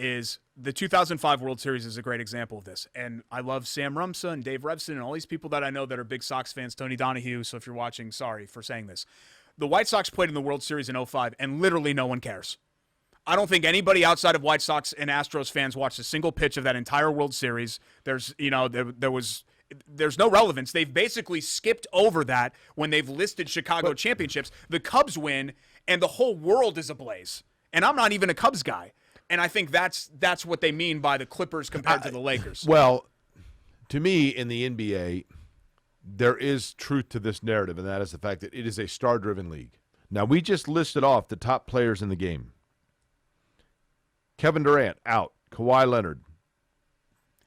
Speaker 2: the 2005 World Series is a great example of this. And I love Sam Rumsa and Dave Revson and all these people that I know that are big Sox fans, Tony Donahue. So if you're watching, sorry for saying this. The White Sox played in the World Series in 2005, and literally no one cares. I don't think anybody outside of White Sox and Astros fans watched a single pitch of that entire World Series. There's no relevance. They've basically skipped over that when they've listed Chicago championships. The Cubs win, and the whole world is ablaze. And I'm not even a Cubs guy. And I think that's what they mean by the Clippers compared to the Lakers.
Speaker 1: Well, to me, in the NBA, there is truth to this narrative, and that is the fact that it is a star-driven league. Now, we just listed off the top players in the game. Kevin Durant, out. Kawhi Leonard,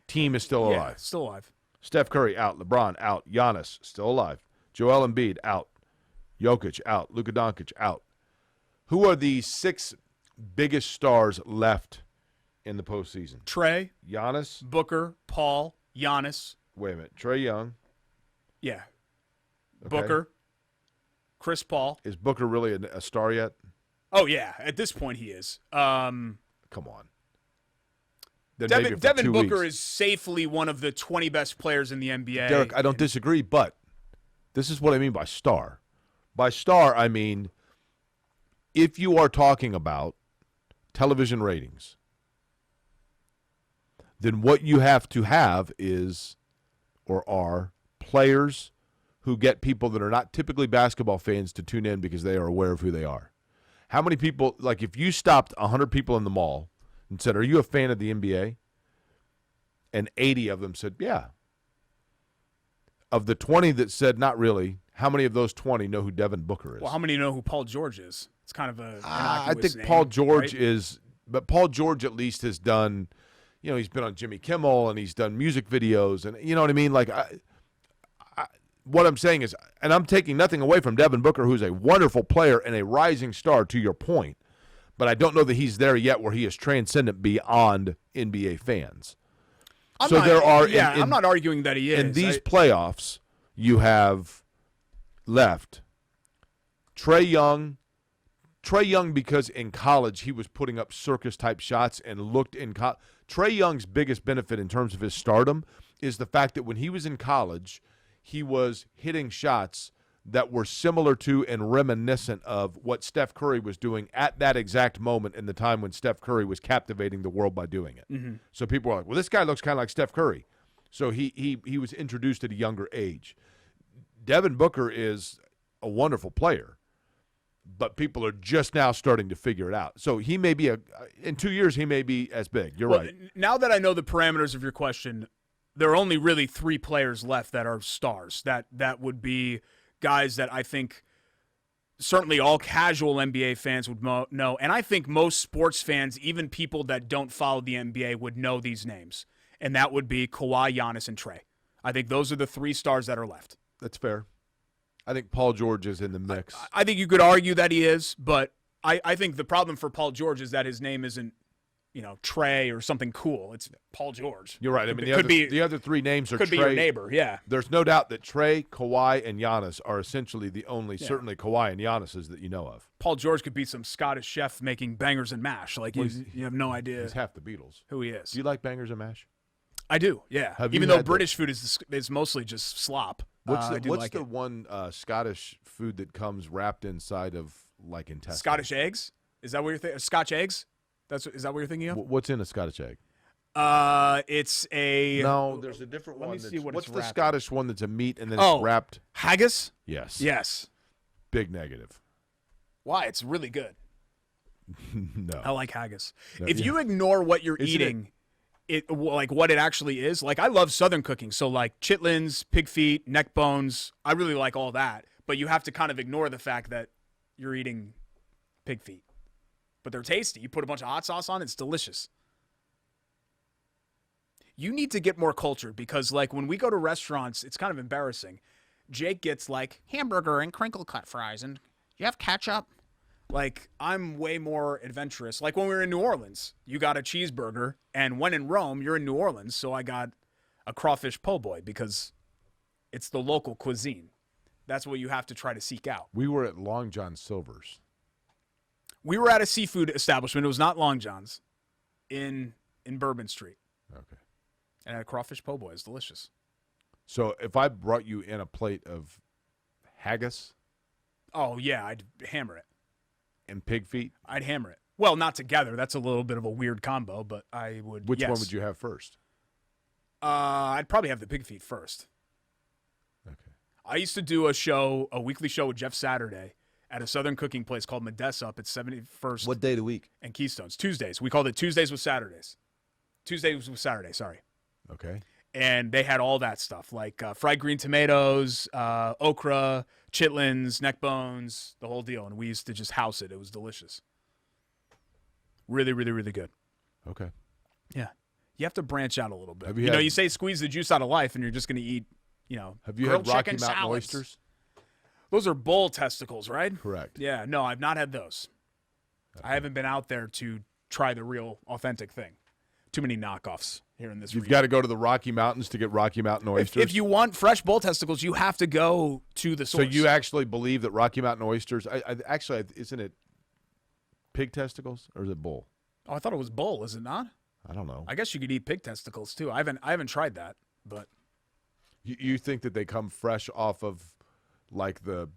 Speaker 1: team is still alive.
Speaker 2: Yeah, still alive.
Speaker 1: Steph Curry, out. LeBron, out. Giannis, still alive. Joel Embiid, out. Jokic, out. Luka Doncic, out. Who are the 6 biggest stars left in the postseason?
Speaker 2: Trey,
Speaker 1: Giannis,
Speaker 2: Booker, Paul, Giannis.
Speaker 1: Wait a minute. Trey Young.
Speaker 2: Yeah.
Speaker 1: Okay.
Speaker 2: Booker, Chris Paul.
Speaker 1: Is Booker really a star yet?
Speaker 2: Oh, yeah. At this point, he is.
Speaker 1: Come on. Then maybe for
Speaker 2: Devin
Speaker 1: 2
Speaker 2: Booker
Speaker 1: weeks.
Speaker 2: is safely one of the 20 best players in the NBA.
Speaker 1: Derek, I don't disagree, but this is what I mean by star. By star, I mean if you are talking about television ratings, then what you have to have is or are players who get people that are not typically basketball fans to tune in because they are aware of who they are. How many people, like if you stopped 100 people in the mall and said, are you a fan of the NBA? And 80 of them said, yeah. Of the 20 that said not really, how many of those 20 know who Devin Booker is?
Speaker 2: Well, how many know who Paul George is? It's kind of a
Speaker 1: I
Speaker 2: innocuous
Speaker 1: think
Speaker 2: name,
Speaker 1: Paul George
Speaker 2: right?
Speaker 1: is, but Paul George at least has done, he's been on Jimmy Kimmel and he's done music videos and you know what I mean? Like, what I'm saying is, and I'm taking nothing away from Devin Booker, who's a wonderful player and a rising star to your point, but I don't know that he's there yet where he is transcendent beyond NBA fans.
Speaker 2: I'm not arguing that he is.
Speaker 1: In these playoffs, you have left Trey Young because in college he was putting up circus-type shots and looked in Trey Young's biggest benefit in terms of his stardom is the fact that when he was in college, he was hitting shots that were similar to and reminiscent of what Steph Curry was doing at that exact moment in the time when Steph Curry was captivating the world by doing it. Mm-hmm. So people were like, well, this guy looks kind of like Steph Curry. So he was introduced at a younger age. Devin Booker is a wonderful player, but people are just now starting to figure it out. So he may be in 2 years, he may be as big. You're right.
Speaker 2: Now that I know the parameters of your question, there are only really 3 players left that are stars. That would be guys that I think certainly all casual NBA fans would know. And I think most sports fans, even people that don't follow the NBA, would know these names. And that would be Kawhi, Giannis, and Trey. I think those are the 3 stars that are left.
Speaker 1: That's fair. I think Paul George is in the mix.
Speaker 2: I think you could argue that he is, but I think the problem for Paul George is that his name isn't, Trey or something cool. It's Paul George.
Speaker 1: You're right. I mean, the other 3 names are
Speaker 2: could
Speaker 1: Trey.
Speaker 2: be your neighbor, yeah.
Speaker 1: There's no doubt that Trey, Kawhi, and Giannis are essentially the only, certainly Kawhi and Giannis's that you know of.
Speaker 2: Paul George could be some Scottish chef making bangers and mash. Like, you have no idea.
Speaker 1: He's half the Beatles.
Speaker 2: Who he is.
Speaker 1: Do you like bangers and mash?
Speaker 2: I do, yeah. Even though British food is mostly just slop.
Speaker 1: What's the one Scottish food that comes wrapped inside of, like, intestines?
Speaker 2: Scottish eggs? Is that what you're thinking? Scotch eggs? Is that what you're thinking of?
Speaker 1: What's in a Scottish egg?
Speaker 2: It's a...
Speaker 1: No, there's a different one.
Speaker 2: Let me see what
Speaker 1: what's
Speaker 2: it's
Speaker 1: the
Speaker 2: wrapped
Speaker 1: Scottish one that's a meat and then it's wrapped?
Speaker 2: Haggis?
Speaker 1: Yes.
Speaker 2: Yes.
Speaker 1: Big negative.
Speaker 2: Why? It's really good.
Speaker 1: No.
Speaker 2: I like haggis. If you ignore what you're eating... like what it actually is. Like, I love Southern cooking. So, like, chitlins, pig feet, neck bones. I really like all that. But you have to kind of ignore the fact that you're eating pig feet. But they're tasty. You put a bunch of hot sauce on it, it's delicious. You need to get more cultured because, like, when we go to restaurants, it's kind of embarrassing. Jake gets, like, hamburger and crinkle cut fries. And you have ketchup? Like, I'm way more adventurous. Like when we were in New Orleans, you got a cheeseburger, and when in Rome, you're in New Orleans, so I got a crawfish po' boy because it's the local cuisine. That's what you have to try to seek out.
Speaker 1: We were at Long John Silver's.
Speaker 2: We were at a seafood establishment. It was not Long John's in Bourbon Street.
Speaker 1: Okay.
Speaker 2: And I had a crawfish po' boy. It's delicious.
Speaker 1: So if I brought you in a plate of haggis
Speaker 2: Oh, yeah, I'd hammer it.
Speaker 1: and pig feet,
Speaker 2: I'd hammer it. Well, not together. That's a little bit of a weird combo, but I would.
Speaker 1: which
Speaker 2: yes.
Speaker 1: one would you have first?
Speaker 2: I'd probably have the pig feet first.
Speaker 1: Okay.
Speaker 2: I used to do a weekly show with Jeff Saturday at a Southern cooking place called Modessa up at 71st
Speaker 5: What day of the week?
Speaker 2: and Keystones. Tuesdays. We called it Tuesdays with Saturdays. Tuesdays with Saturday, sorry.
Speaker 1: Okay.
Speaker 2: And they had all that stuff, like fried green tomatoes, okra, chitlins, neck bones, the whole deal. And we used to just house it. It was delicious. Really, really, really good.
Speaker 1: Okay.
Speaker 2: Yeah. You have to branch out a little bit.
Speaker 1: Have you
Speaker 2: You know,
Speaker 1: had-
Speaker 2: you say squeeze the juice out of life, and you're just going to eat,
Speaker 1: Have you
Speaker 2: grilled
Speaker 1: had Rocky
Speaker 2: chicken
Speaker 1: Mountain
Speaker 2: salads.
Speaker 1: Oysters?
Speaker 2: Those are bull testicles, right?
Speaker 1: Correct.
Speaker 2: Yeah. No, I've not had those. I haven't been out there to try the real, authentic thing. Too many knockoffs here in this
Speaker 1: You've
Speaker 2: region.
Speaker 1: got to go to the Rocky Mountains to get Rocky Mountain Oysters.
Speaker 2: If you want fresh bull testicles, you have to go to the
Speaker 1: so
Speaker 2: source.
Speaker 1: you actually believe that Rocky Mountain Oysters, isn't it pig testicles or is it bull?
Speaker 2: Oh, I thought it was bull. Is it not?
Speaker 1: I don't know.
Speaker 2: I guess you could eat pig testicles too. I haven't tried that, but
Speaker 1: You think that they come fresh off of like a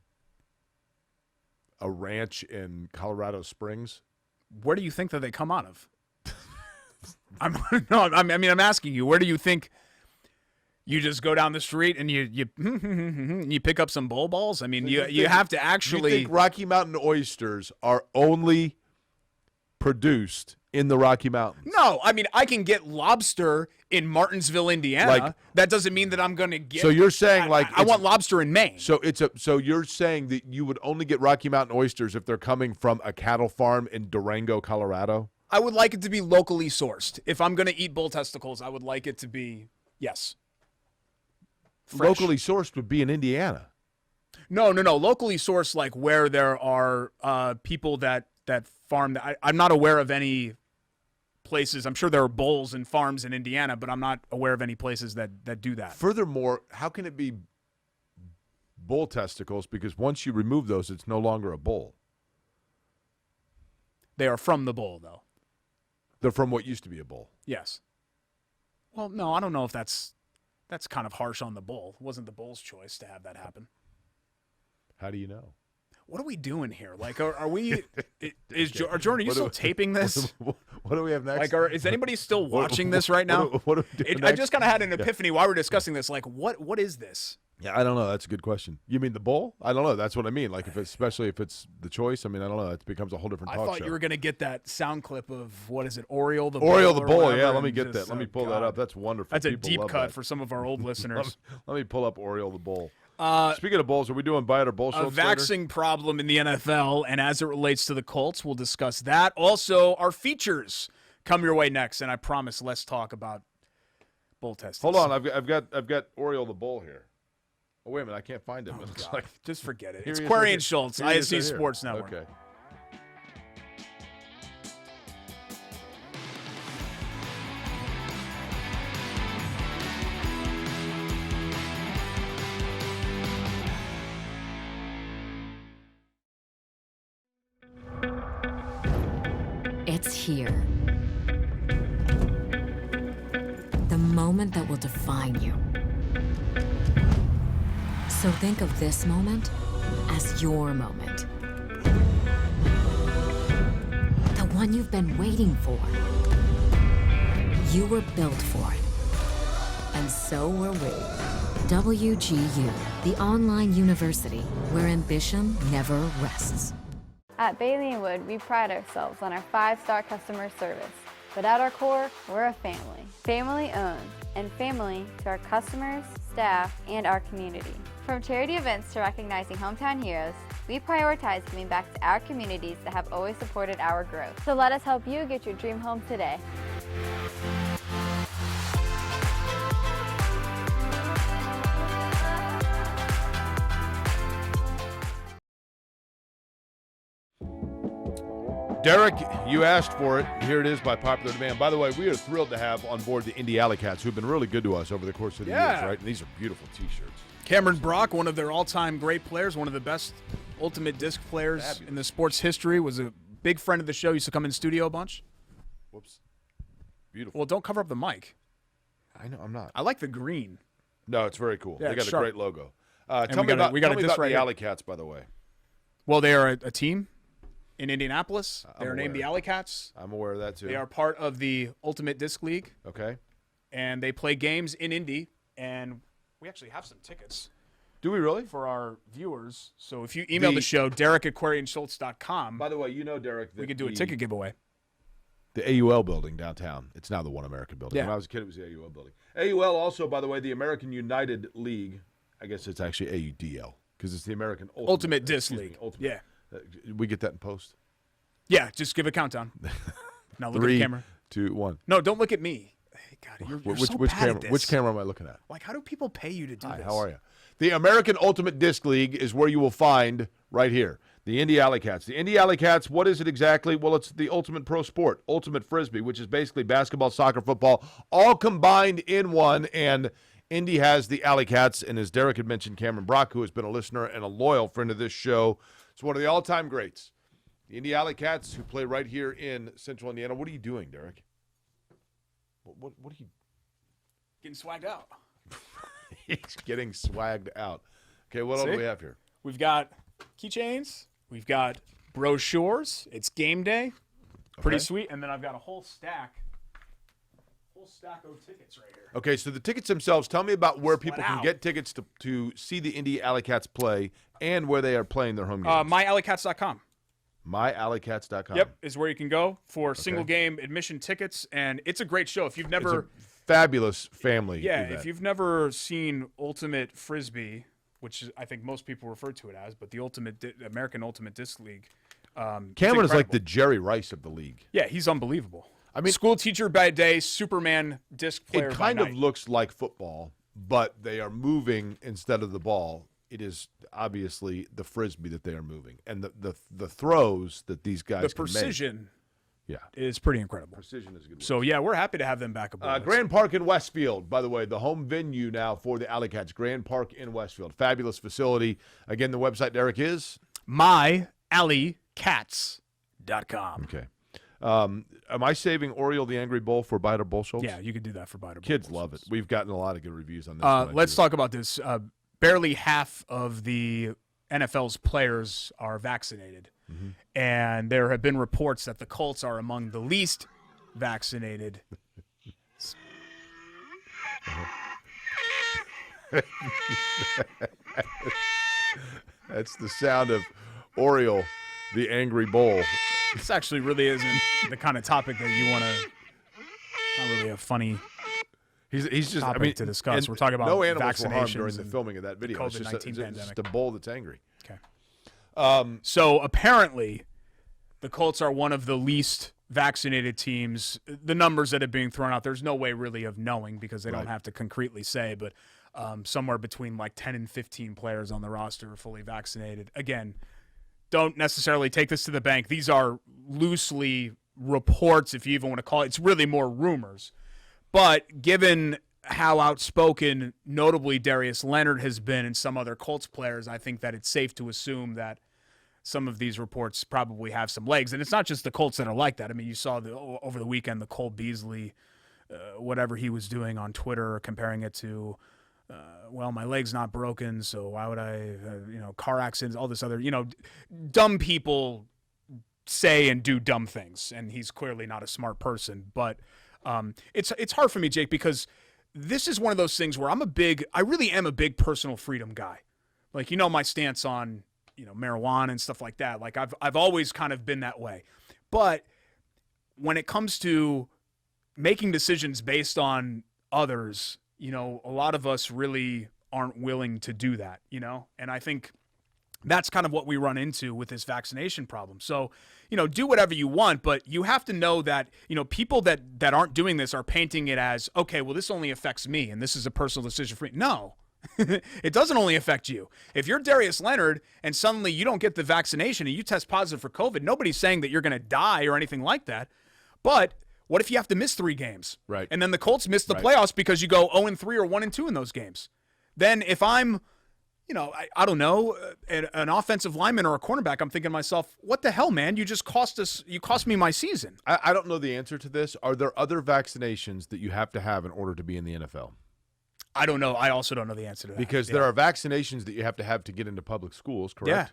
Speaker 1: ranch in Colorado Springs?
Speaker 2: where do you think that they come out of? I'm asking you. Where do you think? You just go down the street and you pick up some bull balls. I mean, you have to actually.
Speaker 1: You think Rocky Mountain Oysters are only produced in the Rocky Mountains?
Speaker 2: No, I mean I can get lobster in Martinsville, Indiana.
Speaker 1: Like-
Speaker 2: that doesn't mean that I'm going to get.
Speaker 1: So you're saying like
Speaker 2: I want lobster in Maine.
Speaker 1: So you're saying that you would only get Rocky Mountain Oysters if they're coming from a cattle farm in Durango, Colorado?
Speaker 2: I would like it to be locally sourced. If I'm going to eat bull testicles, I would like it to be fresh.
Speaker 1: Locally sourced would be in Indiana.
Speaker 2: No. Locally sourced, like where there are people that farm. I'm not aware of any places. I'm sure there are bulls and farms in Indiana, but I'm not aware of any places that do that.
Speaker 1: Furthermore, how can it be bull testicles? Because once you remove those, it's no longer a bull.
Speaker 2: They are from the bull, though.
Speaker 1: They're from what used to be a bull.
Speaker 2: Yes. Well, no, I don't know if that's kind of harsh on the bull. It wasn't the bull's choice to have that happen.
Speaker 1: How do you know?
Speaker 2: What are we doing here? Like, are we? Jordan, are you still taping this?
Speaker 1: What do we have next?
Speaker 2: Like, is anybody still watching this right now?
Speaker 1: What are we doing
Speaker 2: I
Speaker 1: next?
Speaker 2: just kind of had an epiphany while we were discussing this. Like, what is this?
Speaker 1: Yeah, I don't know. That's a good question. You mean the bull? I don't know. That's what I mean. Like, especially if it's the choice. I mean, I don't know. It becomes a whole different
Speaker 2: I
Speaker 1: talk
Speaker 2: thought
Speaker 1: show.
Speaker 2: you were going to get that sound clip of, what is it, Oriole the bull?
Speaker 1: Oriole the
Speaker 2: or
Speaker 1: bull.
Speaker 2: whatever,
Speaker 1: Yeah, let me
Speaker 2: and
Speaker 1: get
Speaker 2: just-
Speaker 1: that. Let me
Speaker 2: oh,
Speaker 1: pull that
Speaker 2: God.
Speaker 1: up. That's wonderful.
Speaker 2: That's a
Speaker 1: People
Speaker 2: deep
Speaker 1: love
Speaker 2: cut
Speaker 1: that.
Speaker 2: for some of our old listeners.
Speaker 1: Let me pull up Oriole the bull.
Speaker 2: Uh,
Speaker 1: Speaking of bulls, are we doing buy it or bull
Speaker 2: A
Speaker 1: Schultz later?
Speaker 2: vaccine problem in the NFL, and as it relates to the Colts, we'll discuss that. Also, our features come your way next, and I promise less talk about bull testing.
Speaker 1: Hold on, I've got Oriole the bull here. Oh wait a minute, I can't find him.
Speaker 2: Oh,
Speaker 1: It's
Speaker 2: God.
Speaker 1: like,
Speaker 2: Just forget it.
Speaker 1: here
Speaker 2: It's
Speaker 1: he is
Speaker 2: Query
Speaker 1: right
Speaker 2: and
Speaker 1: here.
Speaker 2: Schultz,
Speaker 1: Here he is
Speaker 2: ISC
Speaker 1: right here.
Speaker 2: Sports Network.
Speaker 1: Okay.
Speaker 3: It's here. The moment that will define you. So think of this moment as your moment. The one you've been waiting for. You were built for it. And so were we. WGU, the online university where ambition never rests.
Speaker 4: At Bailey & Wood, we pride ourselves on our 5-star customer service. But at our core, we're a family. Family owned, and family to our customers, staff, and our community. From charity events to recognizing hometown heroes, we prioritize giving back to our communities that have always supported our growth. So let us help you get your dream home today.
Speaker 1: Derek, you asked for it. Here it is by popular demand. By the way, we are thrilled to have on board the Indy Alley Cats, who've been really good to us over the course of the years, right? And these are beautiful T-shirts.
Speaker 2: Cameron Brock, one of their all-time great players, one of the best ultimate disc players in the sports history, was a big friend of the show, used to come in studio a bunch.
Speaker 1: Whoops. Beautiful.
Speaker 2: Well, don't cover up the mic.
Speaker 1: I know, I'm not.
Speaker 2: I like the green.
Speaker 1: No, it's very cool.
Speaker 2: Yeah,
Speaker 1: They got
Speaker 2: it's
Speaker 1: a
Speaker 2: sharp.
Speaker 1: great logo.
Speaker 2: And
Speaker 1: Tell me about
Speaker 2: right
Speaker 1: the
Speaker 2: here.
Speaker 1: Alley Cats, by the way.
Speaker 2: Well, they are a team in Indianapolis. They are named the
Speaker 1: aware.
Speaker 2: Alley Cats.
Speaker 1: I'm aware of that, too.
Speaker 2: They are part of the Ultimate Disc League,
Speaker 1: Okay.
Speaker 2: and they play games in Indy, and we actually have some tickets
Speaker 1: Do we really?
Speaker 2: for our viewers. So if you email the show, derek@QuarrieandSchultz.com,
Speaker 1: By the way, you know, Derek, that
Speaker 2: we could do a ticket giveaway.
Speaker 1: The AUL building downtown. It's now the One American building.
Speaker 2: Yeah.
Speaker 1: When I was a kid, it was the AUL building. AUL also, by the way, the American United League. I guess it's actually AUDL because it's the American
Speaker 2: Ultimate Disc
Speaker 1: excuse me,
Speaker 2: League.
Speaker 1: Ultimate.
Speaker 2: Yeah.
Speaker 1: We get that in post.
Speaker 2: Yeah, just give a countdown. Now look at
Speaker 1: 3,
Speaker 2: the camera.
Speaker 1: 2, 1.
Speaker 2: No, don't look at me. Hey, God, you're so
Speaker 1: which
Speaker 2: bad
Speaker 1: camera?
Speaker 2: at this.
Speaker 1: Which camera am I looking at?
Speaker 2: Like, how do people pay you to do
Speaker 1: Hi,
Speaker 2: this?
Speaker 1: how are you? The American Ultimate Disc League is where you will find right here the Indy Alley Cats. The Indy Alley Cats, what is it exactly? Well, it's the ultimate pro sport, ultimate frisbee, which is basically basketball, soccer, football, all combined in one. And Indy has the Alley Cats, and as Derek had mentioned, Cameron Brock, who has been a listener and a loyal friend of this show, is one of the all-time greats. The Indy Alley Cats, who play right here in Central Indiana. What are you doing, Derek? What are you?
Speaker 2: Getting swagged out.
Speaker 1: He's getting swagged out. Okay, what else do we have here?
Speaker 2: We've got keychains. We've got brochures. It's game day. Pretty
Speaker 1: Okay.
Speaker 2: sweet. And then I've got a whole stack of tickets right here.
Speaker 1: Okay, so the tickets themselves, tell me about where people can
Speaker 2: out.
Speaker 1: get tickets to see the Indy Alley Cats play and where they are playing their home games.
Speaker 2: MyAlleyCats.com.
Speaker 1: MyAlleyCats.com.
Speaker 2: Yep, is where you can go for single game admission tickets. And it's a great show. If you've
Speaker 1: It's
Speaker 2: never...
Speaker 1: a fabulous family
Speaker 2: Yeah,
Speaker 1: event.
Speaker 2: if you've never seen Ultimate Frisbee, which is, I think most people refer to it as, but the American Ultimate Disc League.
Speaker 1: Cameron
Speaker 2: it's
Speaker 1: is like
Speaker 2: incredible.
Speaker 1: the Jerry Rice of the league.
Speaker 2: Yeah, he's unbelievable.
Speaker 1: I mean,
Speaker 2: School teacher by day, Superman disc player
Speaker 1: it
Speaker 2: by
Speaker 1: kind of
Speaker 2: night.
Speaker 1: looks like football, but they are moving instead of the ball. It is obviously the frisbee that they are moving, and the throws that these guys
Speaker 2: The
Speaker 1: can make.
Speaker 2: precision
Speaker 1: Yeah,
Speaker 2: is pretty incredible.
Speaker 1: precision is a good. Word.
Speaker 2: So, yeah, we're happy to have them back aboard.
Speaker 1: Grand Park in Westfield, by the way, the home venue now for the Alley Cats. Grand Park in Westfield. Fabulous facility. Again, the website, Derek, is?
Speaker 2: MyAlleyCats.com.
Speaker 1: Okay. Am I saving Oriole the Angry Bull for Biter Bull Schultz?
Speaker 2: Yeah, you could do that for Biter.
Speaker 1: Kids love it. We've gotten a lot of good reviews on this.
Speaker 2: Let's talk about this. Barely half of the NFL's players are vaccinated.
Speaker 1: Mm-hmm.
Speaker 2: And there have been reports that the Colts are among the least vaccinated.
Speaker 1: That's the sound of Oriole the Angry Bull.
Speaker 2: This actually really isn't the kind of topic that you want to. Not really a funny.
Speaker 1: He's just
Speaker 2: topic to discuss.
Speaker 1: and
Speaker 2: We're talking about
Speaker 1: no animals were harmed
Speaker 2: vaccinations
Speaker 1: during the
Speaker 2: and
Speaker 1: filming of that video. It's just,
Speaker 2: COVID-19
Speaker 1: it's
Speaker 2: pandemic.
Speaker 1: just a bull that's angry.
Speaker 2: Okay. So apparently, the Colts are one of the least vaccinated teams. The numbers that are being thrown out, there's no way really of knowing because they don't have to concretely say, but somewhere between like 10 and 15 players on the roster are fully vaccinated. Again, don't necessarily take this to the bank. These are loosely reports, if you even want to call it. It's really more rumors. But given how outspoken, notably Darius Leonard has been and some other Colts players, I think that it's safe to assume that some of these reports probably have some legs. And it's not just the Colts that are like that. I mean, you saw over the weekend the Cole Beasley, whatever he was doing on Twitter, comparing it to, well, my leg's not broken, so why would I, car accidents, all this other, dumb people say and do dumb things. And he's clearly not a smart person. But it's hard for me, Jake, because this is one of those things where I really am a big personal freedom guy. Like, my stance on, marijuana and stuff like that. Like I've always kind of been that way. But when it comes to making decisions based on others, a lot of us really aren't willing to do that, And I think that's kind of what we run into with this vaccination problem. So, do whatever you want, but you have to know that, people that aren't doing this are painting it as, okay, well, this only affects me and this is a personal decision for me. No, It doesn't only affect you. If you're Darius Leonard and suddenly you don't get the vaccination and you test positive for COVID, nobody's saying that you're going to die or anything like that. But what if you have to miss 3 games?
Speaker 1: Right.
Speaker 2: And then the Colts miss the playoffs because you go 0-3 or 1-2 in those games. Then if I'm, I don't know, an offensive lineman or a cornerback, I'm thinking to myself, what the hell, man? You just cost me my season.
Speaker 1: I don't know the answer to this. Are there other vaccinations that you have to have in order to be in the NFL?
Speaker 2: I don't know. I also don't know the answer to that.
Speaker 1: Because there are vaccinations that you have to get into public schools, correct?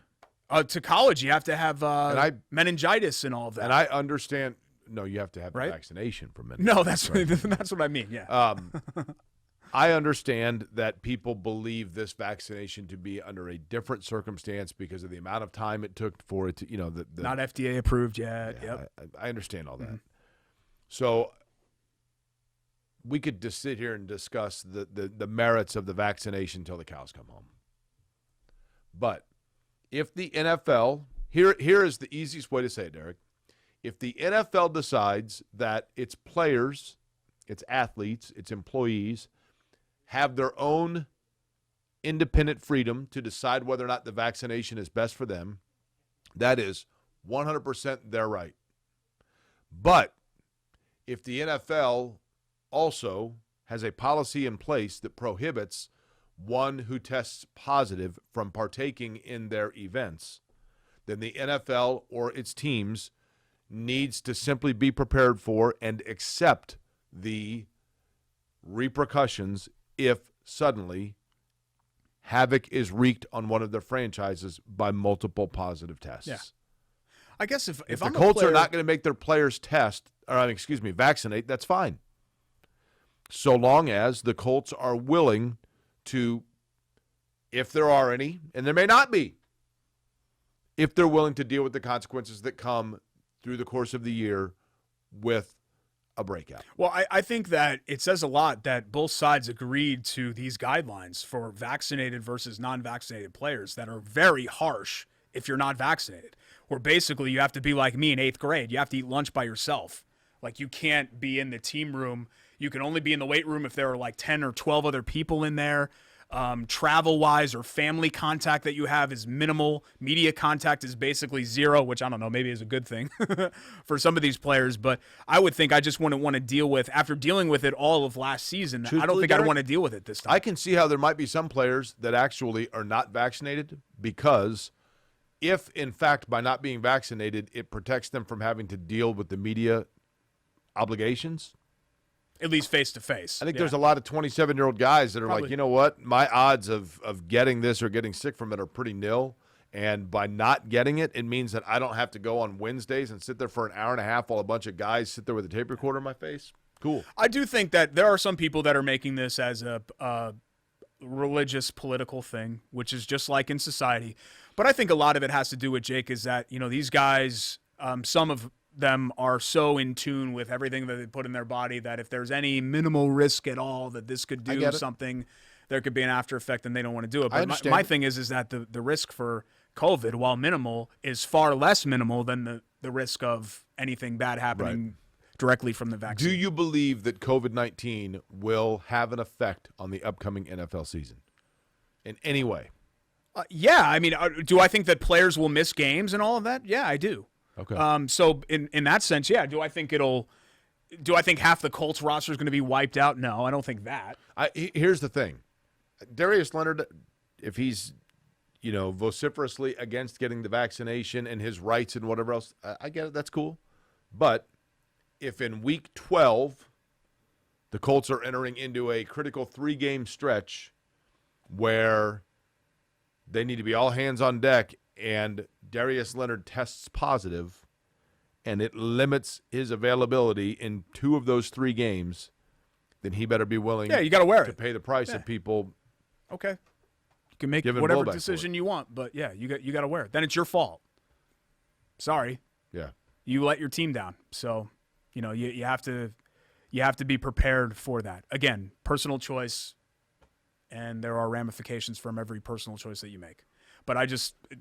Speaker 2: Yeah. To college, you have to have meningitis and all of that.
Speaker 1: And I understand. No, you have to have the vaccination for meningitis.
Speaker 2: No, that's what I mean. Yeah.
Speaker 1: I understand that people believe this vaccination to be under a different circumstance because of the amount of time it took for it to,
Speaker 2: not FDA approved yet.
Speaker 1: Yeah,
Speaker 2: yep.
Speaker 1: I understand all that. So we could just sit here and discuss the merits of the vaccination until the cows come home. But if the NFL, here is the easiest way to say it, Derek. If the NFL decides that its players, its athletes, its employees have their own independent freedom to decide whether or not the vaccination is best for them, that is 100% their right. But if the NFL also has a policy in place that prohibits one who tests positive from partaking in their events, then the NFL or its teams needs to simply be prepared for and accept the repercussions if suddenly havoc is wreaked on one of their franchises by multiple positive tests.
Speaker 2: Yeah. I guess if
Speaker 1: the
Speaker 2: I'm
Speaker 1: Colts
Speaker 2: a player,
Speaker 1: are not going to make their players vaccinate, that's fine. So long as the Colts are willing to, if there are any, and there may not be, if they're willing to deal with the consequences that come through the course of the year with a breakout.
Speaker 2: Well, I think that it says a lot that both sides agreed to these guidelines for vaccinated versus non-vaccinated players that are very harsh if you're not vaccinated, where basically you have to be like me in 8th grade. You have to eat lunch by yourself. Like, you can't be in the team room. You can only be in the weight room if there are like 10 or 12 other people in there. Travel-wise or family contact that you have is minimal. Media contact is basically zero, which I don't know, maybe is a good thing for some of these players. But I would think I just wouldn't want to deal with, after dealing with it all of last season, I don't think I'd want to deal with it this time.
Speaker 1: I can see how there might be some players that actually are not vaccinated because if, in fact, by not being vaccinated, it protects them from having to deal with the media obligations.
Speaker 2: At least face-to-face.
Speaker 1: I think there's a lot of 27-year-old guys that are like, you know what, my odds of getting this or getting sick from it are pretty nil. And by not getting it, it means that I don't have to go on Wednesdays and sit there for an hour and a half while a bunch of guys sit there with a tape recorder in my face. Cool.
Speaker 2: I do think that there are some people that are making this as a religious political thing, which is just like in society. But I think a lot of it has to do with, Jake, is that, these guys, some of them are so in tune with everything that they put in their body that if there's any minimal risk at all that this could do something, there could be an after effect and they don't want to do it. But my thing is that the risk for COVID, while minimal, is far less minimal than the risk of anything bad happening directly from the vaccine.
Speaker 1: Do you believe that COVID-19 will have an effect on the upcoming NFL season in any way?
Speaker 2: Yeah. I mean, do I think that players will miss games and all of that? Yeah, I do.
Speaker 1: Okay.
Speaker 2: So in that sense, yeah. Do I think half the Colts roster is going to be wiped out? No, I don't think that.
Speaker 1: Here's the thing. Darius Leonard, if he's, vociferously against getting the vaccination and his rights and whatever else, I get it. That's cool. But if in week 12 the Colts are entering into a critical 3-game stretch where they need to be all hands on deck and Darius Leonard tests positive and it limits his availability in 2 of those 3 games, then he better be willing
Speaker 2: you gotta wear
Speaker 1: to
Speaker 2: it.
Speaker 1: pay the price of people.
Speaker 2: Okay. You can make whatever decision you want, but yeah, you got to wear it. Then it's your fault. Sorry.
Speaker 1: Yeah.
Speaker 2: You let your team down. So, you have to be prepared for that. Again, personal choice, and there are ramifications from every personal choice that you make. But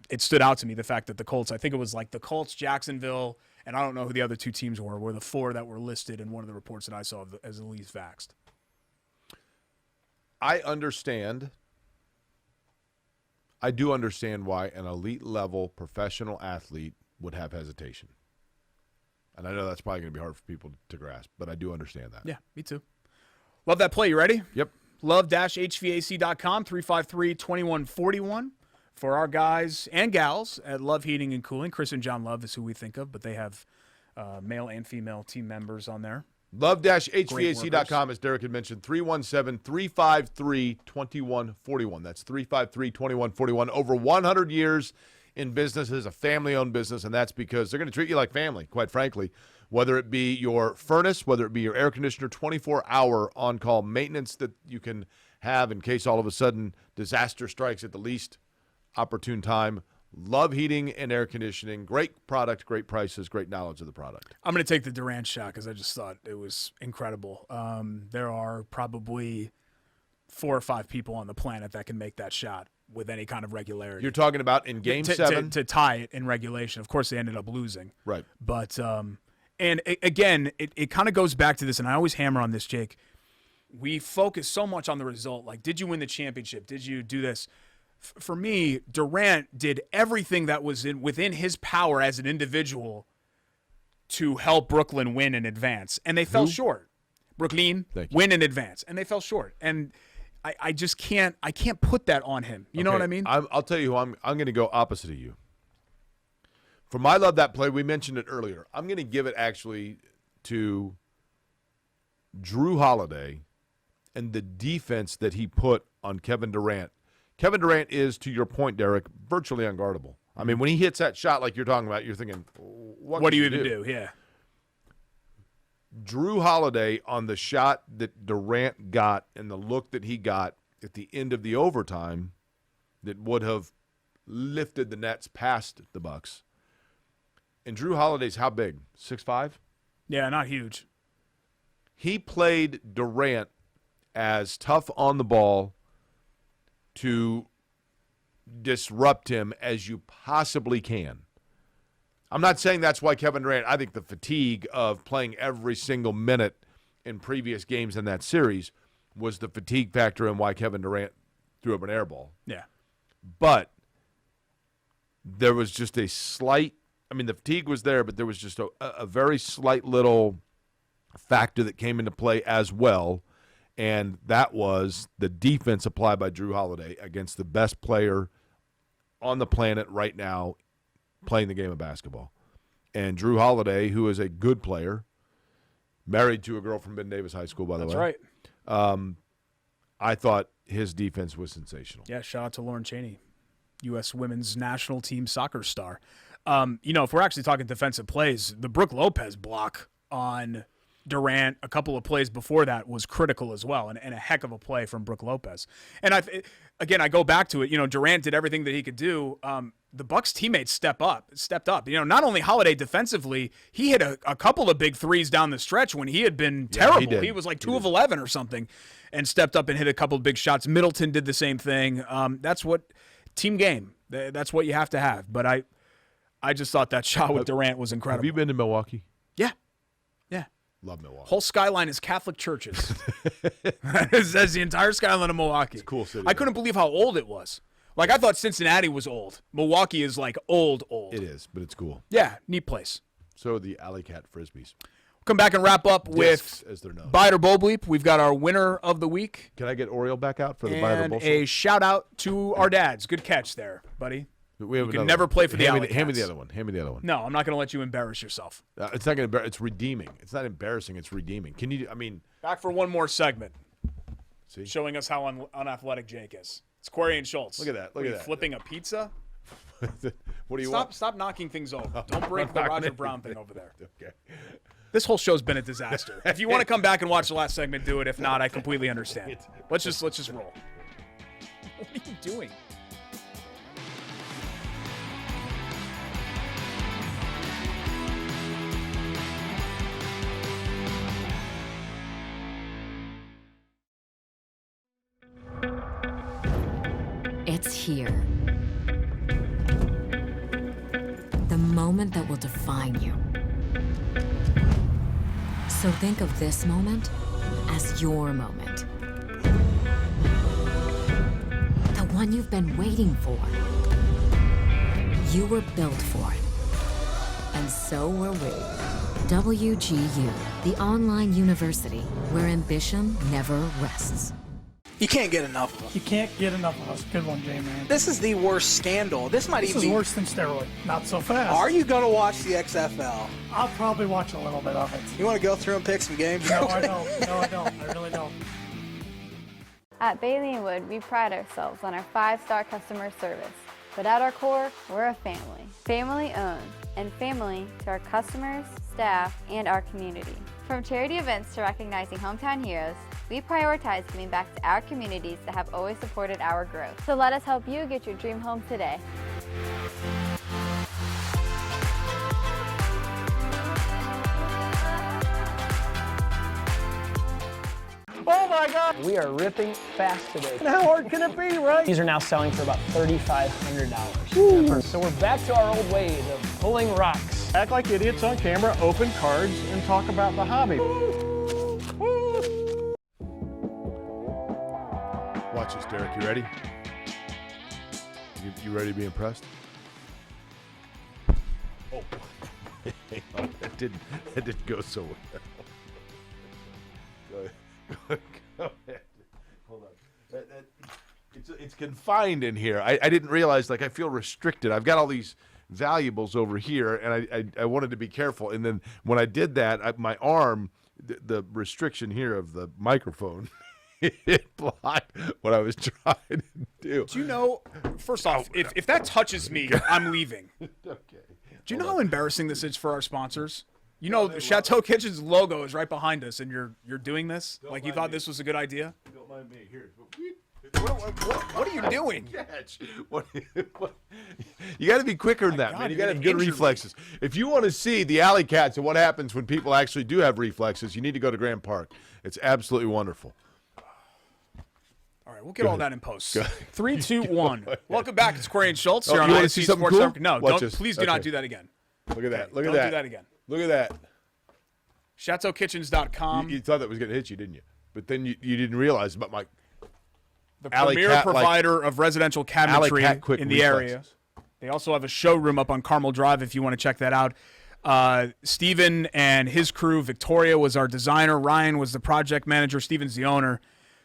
Speaker 2: it stood out to me, the fact that the Colts, I think it was like the Colts, Jacksonville, and I don't know who the other 2 teams were the 4 that were listed in one of the reports that I saw as the least vaxxed.
Speaker 1: I understand I do understand why an elite-level professional athlete would have hesitation. And I know that's probably going to be hard for people to grasp, but I do understand that.
Speaker 2: Yeah, me too. Love that play. You ready?
Speaker 1: Yep.
Speaker 2: Love-HVAC.com, 353-2141. For our guys and gals at Love Heating and Cooling. Chris and John Love is who we think of, but they have male and female team members on there.
Speaker 1: Love-HVAC.com, as Derek had mentioned, 317-353-2141. That's 353-2141. Over 100 years in business as a family-owned business, and that's because they're going to treat you like family, quite frankly. Whether it be your furnace, whether it be your air conditioner, 24-hour on-call maintenance that you can have in case all of a sudden disaster strikes at the least opportune time. Love Heating and Air Conditioning. Great product, great prices, great knowledge of the product.
Speaker 2: I'm going to take the Durant shot because I just thought it was incredible. There are probably 4 or 5 people on the planet that can make that shot with any kind of regularity.
Speaker 1: You're talking about in Game 7?
Speaker 2: To tie it in regulation. Of course, they ended up losing.
Speaker 1: Right.
Speaker 2: But, again, it kind of goes back to this, and I always hammer on this, Jake. We focus so much on the result. Like, did you win the championship? Did you do this? For me, Durant did everything that was within his power as an individual to help Brooklyn win in advance, and they fell short. Brooklyn win in advance, and they fell short. And I just can't put that on him. You know what I mean?
Speaker 1: I'll tell you who I'm going to go opposite of you. For my love that play, we mentioned it earlier. I'm going to give it actually to Drew Holiday and the defense that he put on Kevin Durant. Kevin Durant is, to your point, Derek, virtually unguardable. I mean, when he hits that shot like you're talking about, you're thinking, what
Speaker 2: do you even do? Yeah.
Speaker 1: Drew Holiday on the shot that Durant got and the look that he got at the end of the overtime that would have lifted the Nets past the Bucks. And Drew Holiday's how big? 6'5"?
Speaker 2: Yeah, not huge.
Speaker 1: He played Durant as tough on the ball to disrupt him as you possibly can. I'm not saying that's why Kevin Durant, I think the fatigue of playing every single minute in previous games in that series was the fatigue factor in why Kevin Durant threw up an air ball.
Speaker 2: Yeah.
Speaker 1: But there was just a slight, I mean, the fatigue was there, but there was just a very slight little factor that came into play as well. And that was the defense applied by Drew Holiday against the best player on the planet right now playing the game of basketball. And Drew Holiday, who is a good player, married to a girl from Ben Davis High School, by the way.
Speaker 2: That's right.
Speaker 1: I thought his defense was sensational.
Speaker 2: Yeah, shout out to Lauren Chaney, U.S. women's national team soccer star. If we're actually talking defensive plays, the Brook Lopez block on Durant a couple of plays before that was critical as well, and a heck of a play from Brook Lopez. And I go back to it. Durant did everything that he could do. The Bucks teammates stepped up. Not only Holiday defensively, he hit a couple of big threes down the stretch when he had been terrible. He was like 2 of 11 or something, and stepped up and hit a couple of big shots. Middleton did the same thing. That's what team game. That's what you have to have. But I just thought that shot with Durant was incredible.
Speaker 1: Have you been to Milwaukee?
Speaker 2: Yeah.
Speaker 1: Love Milwaukee.
Speaker 2: Whole skyline is Catholic churches. That's the entire skyline of Milwaukee.
Speaker 1: It's a cool city.
Speaker 2: I couldn't believe how old it was. Like, I thought Cincinnati was old. Milwaukee is like old.
Speaker 1: It is, but it's cool.
Speaker 2: Yeah, neat place.
Speaker 1: So are the Alley Cat Frisbees.
Speaker 2: Come back and wrap up
Speaker 1: Discs,
Speaker 2: with
Speaker 1: as they're known.
Speaker 2: Bite or Bowl Bleep. We've got our winner of the week.
Speaker 1: Can I get Oriole back out for the Bite or
Speaker 2: And
Speaker 1: Bowl?
Speaker 2: a shout out to our dads. Good catch there, buddy.
Speaker 1: We have
Speaker 2: You can never play for the Alley
Speaker 1: Hand me
Speaker 2: Cats.
Speaker 1: the other one. Hand me the other one.
Speaker 2: No, I'm not going to let you embarrass yourself.
Speaker 1: It's not going to. It's redeeming. It's not embarrassing. It's redeeming. Can you? I mean,
Speaker 2: Back for one more segment.
Speaker 1: see.
Speaker 2: Showing us how unathletic Jake is. It's Corey and Schultz.
Speaker 1: Look at that. Look
Speaker 2: What,
Speaker 1: at
Speaker 2: you
Speaker 1: that.
Speaker 2: Flipping a pizza?
Speaker 1: What do you want?
Speaker 2: Stop knocking things over. Don't break the Roger Brown thing over there.
Speaker 1: Okay.
Speaker 2: This whole show's been a disaster. If you want to come back and watch the last segment, do it. If not, I completely understand. Let's just roll. What are you doing?
Speaker 3: It's here. The moment that will define you. So think of this moment as your moment. The one one you've been waiting for. You were built for it. And so were we. WGU, the online university where ambition never rests.
Speaker 5: You can't get enough of us.
Speaker 6: You can't get enough of us. Good one, J-Man.
Speaker 5: This is the worst scandal. This might
Speaker 6: This
Speaker 5: even
Speaker 6: is
Speaker 5: be...
Speaker 6: worse than steroid. Not so fast.
Speaker 5: Are you going to watch the XFL?
Speaker 6: I'll probably watch a little bit of it.
Speaker 5: You want to go through and pick some games?
Speaker 6: No, I don't. No, I don't. I really don't.
Speaker 4: At Bailey & Wood, we pride ourselves on our 5-star customer service. But at our core, we're a family. Family owned, and family to our customers, staff, and our community. From charity events to recognizing hometown heroes, we prioritize giving back to our communities that have always supported our growth. So let us help you get your dream home today.
Speaker 6: Oh my God!
Speaker 7: We are ripping fast today.
Speaker 6: How hard can it be, right?
Speaker 7: These are now selling for about $3,500. So we're back to our old ways of pulling rocks.
Speaker 6: Act like idiots on camera, open cards, and talk about the hobby.
Speaker 1: Watch this, Derek. You ready? You ready to be impressed? Oh, hang on. That didn't go so well. Go ahead. Hold on. It's confined in here. I didn't realize, like, I feel restricted. I've got all these valuables over here, and I wanted to be careful. And then when I did that, my arm, the restriction here of the microphone, it blocked what I was trying to do.
Speaker 2: Do you know, first off, if that touches me, I'm leaving.
Speaker 1: Okay.
Speaker 2: Do you know how embarrassing this is for our sponsors? You know, the Chateau Kitchen's logo is right behind us, and you're doing this? Like you thought this was a good idea?
Speaker 1: Don't mind me. Here.
Speaker 2: What are you doing?
Speaker 1: Catch. What? You got to be quicker than that,
Speaker 2: God,
Speaker 1: man. You
Speaker 2: you're
Speaker 1: got to have
Speaker 2: gonna
Speaker 1: good
Speaker 2: injure me.
Speaker 1: reflexes. If you want to see the alley cats and what happens when people actually do have reflexes, you need to go to Grand Park. It's absolutely wonderful.
Speaker 2: All right, we'll get all that in post. 3, 2, 1. Welcome back. It's Corey and Schultz here
Speaker 1: Oh,
Speaker 2: on
Speaker 1: you wanna
Speaker 2: ISC
Speaker 1: see something
Speaker 2: Sports
Speaker 1: cool?
Speaker 2: Network. No,
Speaker 1: Watch
Speaker 2: don't.
Speaker 1: this.
Speaker 2: Please do not
Speaker 1: Okay.
Speaker 2: do that again.
Speaker 1: Look at that. Look at
Speaker 2: Don't
Speaker 1: that.
Speaker 2: do that again.
Speaker 1: Look at that.
Speaker 2: ChateauKitchens.com.
Speaker 1: You thought that was going to hit you, didn't you? But then you didn't realize about my
Speaker 2: The
Speaker 1: Alley
Speaker 2: premier
Speaker 1: Cat,
Speaker 2: provider of residential cabinetry
Speaker 1: Cat quick
Speaker 2: in the area.
Speaker 1: reflexes.
Speaker 2: They also have a showroom up on Carmel Drive if you want to check that out. Steven and his crew, Victoria was our designer, Ryan was the project manager, Steven's the owner,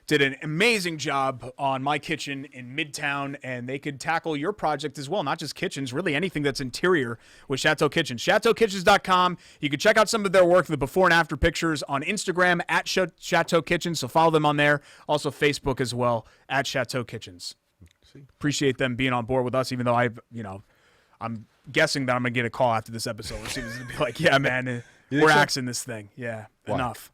Speaker 2: did an amazing job on my kitchen in Midtown, and they could tackle your project as well, not just kitchens, really anything that's interior with Chateau Kitchens. ChateauKitchens.com. You can check out some of their work, the before and after pictures on Instagram at Chateau Kitchens, so follow them on there. Also Facebook as well, at Chateau Kitchens. Appreciate them being on board with us, even though I'm guessing that I'm going to get a call after this episode. It seems to be like, yeah, man, we're
Speaker 1: so?
Speaker 2: axing this thing. Yeah,
Speaker 1: Why?
Speaker 2: enough.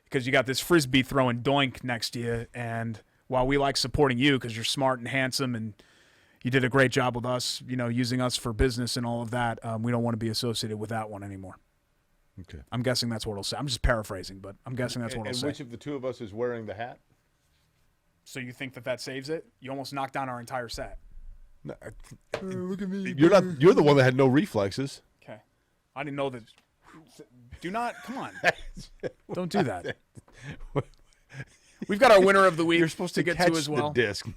Speaker 2: Because you got this frisbee throwing doink next to you, and while we like supporting you because you're smart and handsome and you did a great job with us, using us for business and all of that, we don't want to be associated with that one anymore.
Speaker 1: Okay.
Speaker 2: I'm guessing that's what it'll say. I'm just paraphrasing, but I'm guessing that's what it'll
Speaker 1: And
Speaker 2: say.
Speaker 1: which of the two of us is wearing the hat?
Speaker 2: So you think that saves it? You almost knocked down our entire set.
Speaker 1: No, look at me. You're the one that had no reflexes.
Speaker 2: Okay. I didn't know that. Do not. Come on. Don't do that. We've got our winner of the week.
Speaker 1: You're supposed to
Speaker 2: get
Speaker 1: catch
Speaker 2: to as well.
Speaker 1: the disc,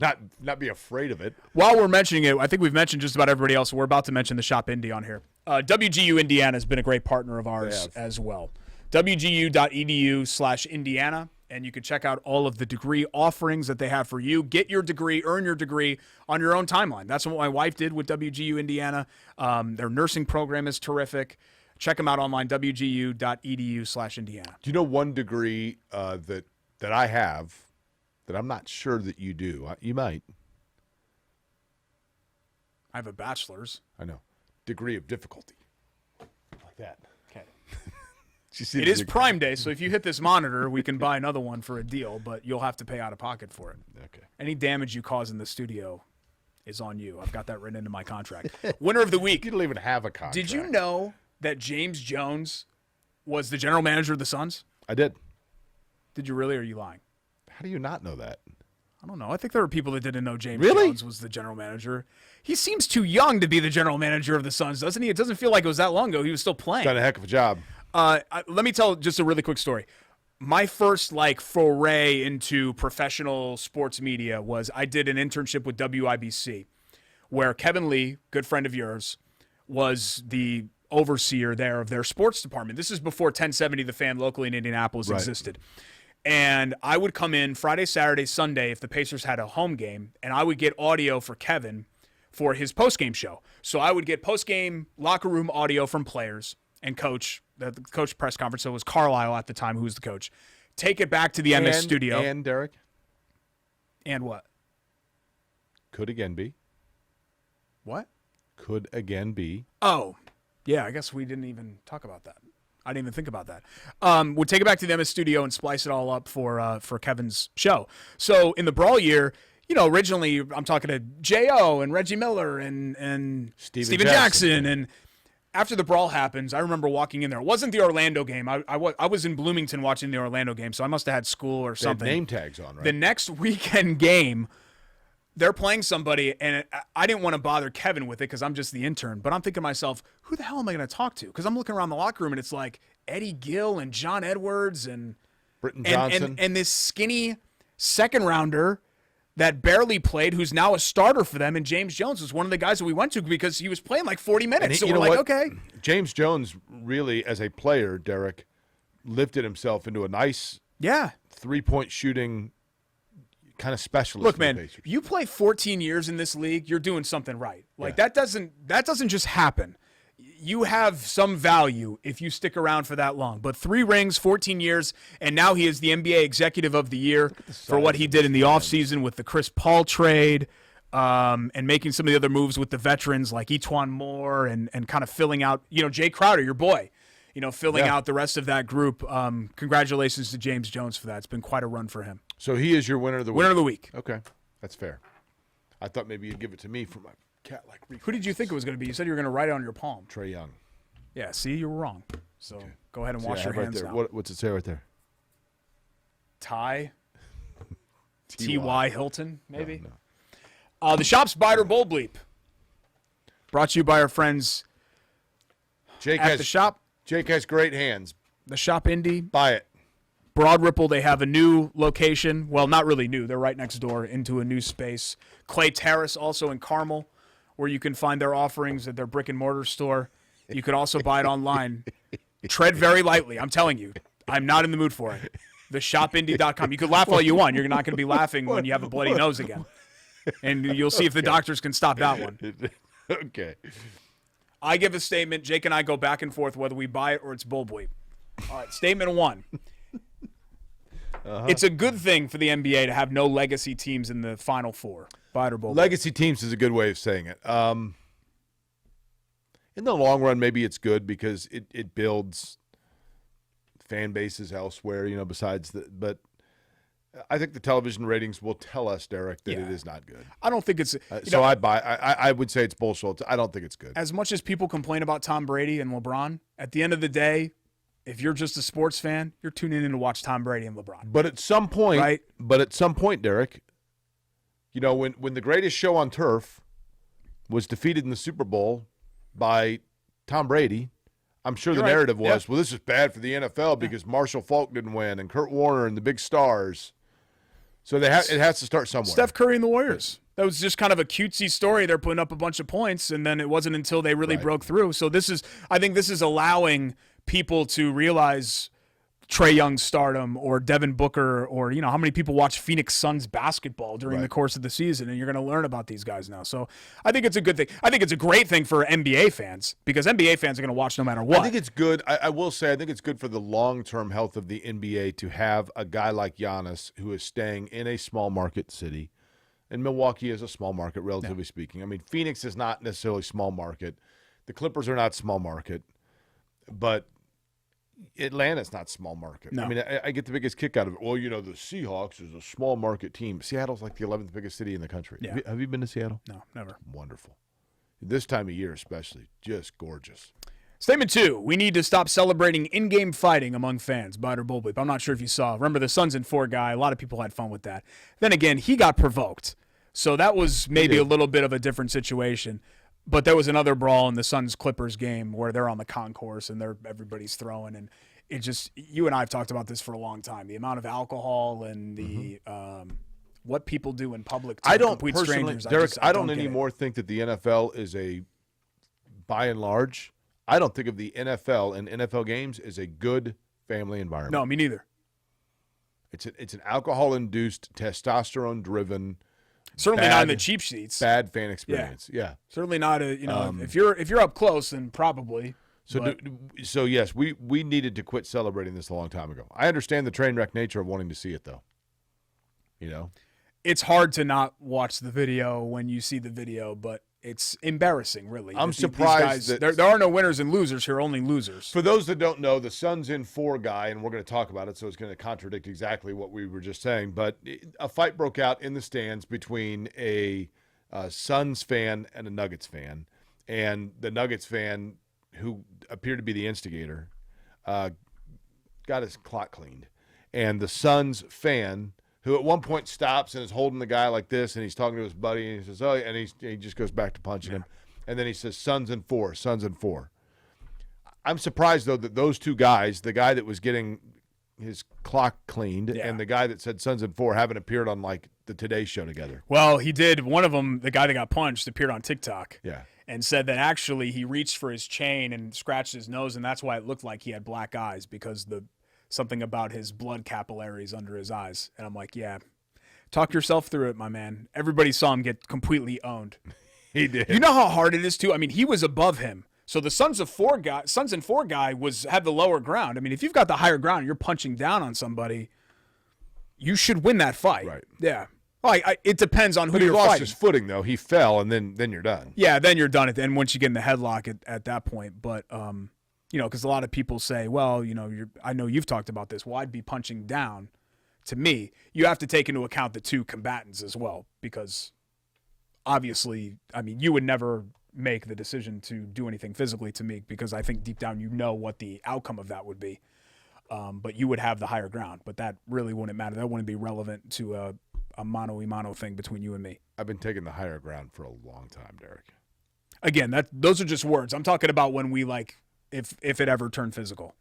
Speaker 1: not be afraid of it.
Speaker 2: While we're mentioning it, I think we've mentioned just about everybody else. We're about to mention the Shop Indie on here. WGU Indiana has been a great partner of ours as well. WGU.edu/Indiana, and you can check out all of the degree offerings that they have for you. Get your degree, earn your degree on your own timeline. That's what my wife did with WGU Indiana. Their nursing program is terrific. Check them out online, wgu.edu/Indiana.
Speaker 1: Do you know one degree that I have that I'm not sure that you do? You might.
Speaker 2: I have a bachelor's.
Speaker 1: I know. Degree of difficulty. Like that.
Speaker 2: Okay.
Speaker 1: It
Speaker 2: is Prime Day, so if you hit this monitor, we can buy another one for a deal, but you'll have to pay out of pocket for it.
Speaker 1: Okay.
Speaker 2: Any damage you cause in the studio is on you. I've got that written into my contract. Winner of the week.
Speaker 1: You don't even have a contract.
Speaker 2: Did you know that James Jones was the general manager of the Suns?
Speaker 1: I did.
Speaker 2: Did you really, or are you lying?
Speaker 1: How do you not know that?
Speaker 2: I don't know. I think there were people that didn't know James
Speaker 1: Really?
Speaker 2: Jones was the general manager. He seems too young to be the general manager of the Suns, doesn't he? It doesn't feel like it was that long ago. He was still playing.
Speaker 1: Done a heck of a job.
Speaker 2: Let me tell just a really quick story. my first foray into professional sports media was I did an internship with WIBC, where Kevin Lee, good friend of yours, was the overseer there of their sports department. This is before 1070 The Fan locally in Indianapolis existed. And I would come in Friday, Saturday, Sunday if the Pacers had a home game, and I would get audio for Kevin for his postgame show. So I would get postgame locker room audio from players and coach. The coach press conference, so it was Carlisle at the time who was the coach. Take it back to the MS studio.
Speaker 1: And Derek?
Speaker 2: And what?
Speaker 1: Could again be.
Speaker 2: What?
Speaker 1: Could again be.
Speaker 2: Oh, yeah, I guess we didn't even talk about that. I didn't even think about that. We'll take it back to the MS studio and splice it all up for Kevin's show. So in the Brawl year, originally I'm talking to J.O. and Reggie Miller and Steven Jackson. And after the Brawl happens, I remember walking in there. It wasn't the Orlando game. I was in Bloomington watching the Orlando game, so I must have had school or something.
Speaker 1: They had name tags on, right?
Speaker 2: The next weekend game, they're playing somebody, and I didn't want to bother Kevin with it because I'm just the intern. But I'm thinking to myself, who the hell am I going to talk to? Because I'm looking around the locker room, and it's like Eddie Gill and John Edwards and
Speaker 1: Britton Johnson.
Speaker 2: And this skinny second-rounder that barely played, who's now a starter for them, and James Jones was one of the guys that we went to because he was playing 40 minutes. So we're like, okay.
Speaker 1: James Jones really, as a player, Derek, lifted himself into a nice three-point shooting kind of specialist.
Speaker 2: Look, man, you play 14 years in this league, you're doing something right. That doesn't just happen. You have some value if you stick around for that long. But 3 rings, 14 years, and now he is the NBA Executive of the Year for what he did in the offseason with the Chris Paul trade and making some of the other moves with the veterans like Etuan Moore and kind of filling out, Jay Crowder, your boy, filling out the rest of that group. Congratulations to James Jones for that. It's been quite a run for him.
Speaker 1: So he is your winner of the week.
Speaker 2: Winner of the week.
Speaker 1: Okay, that's fair. I thought maybe you'd give it to me for my cat-like reflex.
Speaker 2: Who did you think it was going to be? You said you were going to write it on your palm.
Speaker 1: Trae Young.
Speaker 2: Yeah, see, you were wrong. So go ahead and wash your hands now.
Speaker 1: What's it say right there?
Speaker 2: Ty. T.Y. Hilton, maybe?
Speaker 1: No.
Speaker 2: The Shop's Biter Bowl Bleep. Brought to you by our friends at the Shop.
Speaker 1: Jake has great hands.
Speaker 2: The Shop Indy.
Speaker 1: Buy it.
Speaker 2: Broad Ripple, they have a new location. Well, not really new. They're right next door into a new space. Clay Terrace, also in Carmel, where you can find their offerings at their brick-and-mortar store. You can also buy it online. Tread very lightly. I'm telling you. I'm not in the mood for it. TheShopIndy.com. You could laugh all you want. You're not going to be laughing when you have a bloody nose again. And you'll see if the doctors can stop that one.
Speaker 1: Okay.
Speaker 2: I give a statement. Jake and I go back and forth whether we buy it or it's bull bleep. All right, statement 1. It's a good thing for the NBA to have no legacy teams in the Final Four. Buy it or bull bleep.
Speaker 1: Legacy teams is a good way of saying it. In the long run, maybe it's good because it builds fan bases elsewhere, besides but I think the television ratings will tell us, Derek, that it is not good.
Speaker 2: I don't think it's
Speaker 1: I would say it's bullshit. I don't think it's good.
Speaker 2: As much as people complain about Tom Brady and LeBron, at the end of the day, if you're just a sports fan, you're tuning in to watch Tom Brady and LeBron.
Speaker 1: But at some point, Derek, when the greatest show on turf was defeated in the Super Bowl by Tom Brady, I'm sure the narrative was, well, this is bad for the NFL because Marshall Faulk didn't win and Kurt Warner and the big stars. So it has to start somewhere.
Speaker 2: Steph Curry and the Warriors. That was just kind of a cutesy story. They're putting up a bunch of points, and then it wasn't until they really broke through. So I think this is allowing people to realize Trae Young's stardom or Devin Booker or, how many people watch Phoenix Suns basketball during the course of the season, and you're going to learn about these guys now. So I think it's a good thing. I think it's a great thing for NBA fans because NBA fans are going to watch no matter what.
Speaker 1: I think it's good. I will say I think it's good for the long-term health of the NBA to have a guy like Giannis who is staying in a small market city. And Milwaukee is a small market, relatively speaking. I mean, Phoenix is not necessarily small market. The Clippers are not small market. But Atlanta's not small market.
Speaker 2: No.
Speaker 1: I mean, I get the biggest kick out of it. Well, the Seahawks is a small market team. Seattle's like the 11th biggest city in the country.
Speaker 2: Yeah.
Speaker 1: Have you been to Seattle?
Speaker 2: No, never.
Speaker 1: Wonderful. This time of year especially, just gorgeous.
Speaker 2: Statement 2, we need to stop celebrating in-game fighting among fans. Bite or bull bleep. I'm not sure if you saw. Remember the Suns and 4 guy. A lot of people had fun with that. Then again, he got provoked. So that was maybe a little bit of a different situation. But there was another brawl in the Suns-Clippers game where they're on the concourse and everybody's throwing. And it just, you and I have talked about this for a long time. The amount of alcohol and the what people do in public to
Speaker 1: I don't
Speaker 2: complete
Speaker 1: personally,
Speaker 2: strangers.
Speaker 1: Derek, I don't
Speaker 2: get it.
Speaker 1: anymore think that the NFL is by and large, I don't think of the NFL and NFL games as a good family environment.
Speaker 2: No, me neither.
Speaker 1: It's an alcohol-induced, testosterone-driven,
Speaker 2: Certainly not in the cheap seats.
Speaker 1: bad fan experience. Yeah.
Speaker 2: Certainly not if you're up close, then probably.
Speaker 1: So yes, we needed to quit celebrating this a long time ago. I understand the train wreck nature of wanting to see it, though.
Speaker 2: It's hard to not watch the video when you see the video, but it's embarrassing, really.
Speaker 1: I'm
Speaker 2: These
Speaker 1: surprised
Speaker 2: guys,
Speaker 1: that
Speaker 2: there are no winners and losers here, only losers.
Speaker 1: For those that don't know, the Suns in 4 guy, and we're going to talk about it, so it's going to contradict exactly what we were just saying, but a fight broke out in the stands between a Suns fan and a Nuggets fan, and the Nuggets fan, who appeared to be the instigator, got his clock cleaned, and the Suns fan, who at one point stops and is holding the guy like this, and he's talking to his buddy, and he says, and he just goes back to punching him. And then he says, Suns in 4, Suns in 4. I'm surprised, though, that those two guys, the guy that was getting his clock cleaned and the guy that said Suns in 4, haven't appeared on, like, the Today Show together.
Speaker 2: Well, he did. One of them, the guy that got punched, appeared on TikTok.
Speaker 1: Yeah.
Speaker 2: And said that actually he reached for his chain and scratched his nose, and that's why it looked like he had black eyes, because something about his blood capillaries under his eyes. And I'm like, yeah, talk yourself through it, my man. Everybody saw him get completely owned.
Speaker 1: He did.
Speaker 2: You know how hard it is, too? I mean, he was above him. So the Suns in 4 guy had the lower ground. I mean, if you've got the higher ground and you're punching down on somebody, you should win that fight.
Speaker 1: Right.
Speaker 2: Yeah. Well, it depends on who you're
Speaker 1: He lost
Speaker 2: fighting.
Speaker 1: his footing, though. He fell, and then you're done.
Speaker 2: Yeah, then you're done. And once you get in the headlock at that point. But, because a lot of people say, well, I know you've talked about this. Well, I'd be punching down. To me, you have to take into account the two combatants as well, because obviously, I mean, you would never make the decision to do anything physically to me, because I think deep down you know what the outcome of that would be. But you would have the higher ground. But that really wouldn't matter. That wouldn't be relevant to a mano-a-mano thing between you and me.
Speaker 1: I've been taking the higher ground for a long time, Derek.
Speaker 2: Again, those are just words. I'm talking about when we, like, if it ever turned physical.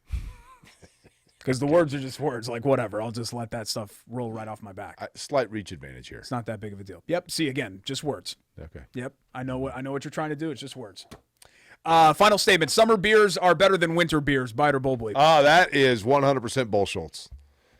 Speaker 2: Because the words are just words. Like, whatever. I'll just let that stuff roll right off my back.
Speaker 1: Slight reach advantage here.
Speaker 2: It's not that big of a deal. Yep. See, again, just words.
Speaker 1: Okay.
Speaker 2: Yep. I know what you're trying to do. It's just words. Final statement. Summer beers are better than winter beers. Buy it or bull bleep.
Speaker 1: Oh, that is 100% bull Schultz.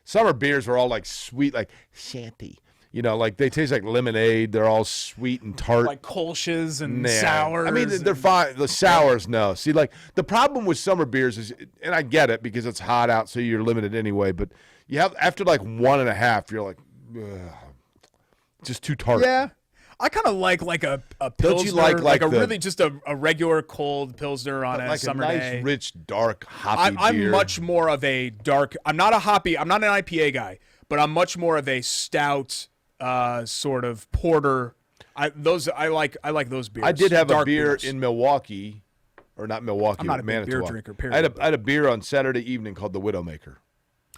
Speaker 1: Summer beers are all like sweet, like shanty. Like they taste like lemonade. They're all sweet and tart.
Speaker 2: Like Kolsch's and sours.
Speaker 1: I mean, they're fine. The sours, no. See, like the problem with summer beers is, and I get it because it's hot out, so you're limited anyway. But you have after like 1.5, you're like, ugh, just too tart.
Speaker 2: Yeah, I kind of like a pilsner.
Speaker 1: Don't you like
Speaker 2: a really just a regular cold pilsner on a
Speaker 1: like
Speaker 2: summer
Speaker 1: a nice,
Speaker 2: day?
Speaker 1: rich, dark hoppy
Speaker 2: I'm
Speaker 1: beer.
Speaker 2: much more of a dark. I'm not an IPA guy, but I'm much more of a stout. Sort of porter. I like those beers.
Speaker 1: I did have a
Speaker 2: Dark
Speaker 1: beer
Speaker 2: beers.
Speaker 1: in Milwaukee, or not Milwaukee.
Speaker 2: I'm not a big
Speaker 1: Manitowoc.
Speaker 2: beer drinker, period.
Speaker 1: I had a beer on Saturday evening called the Widowmaker.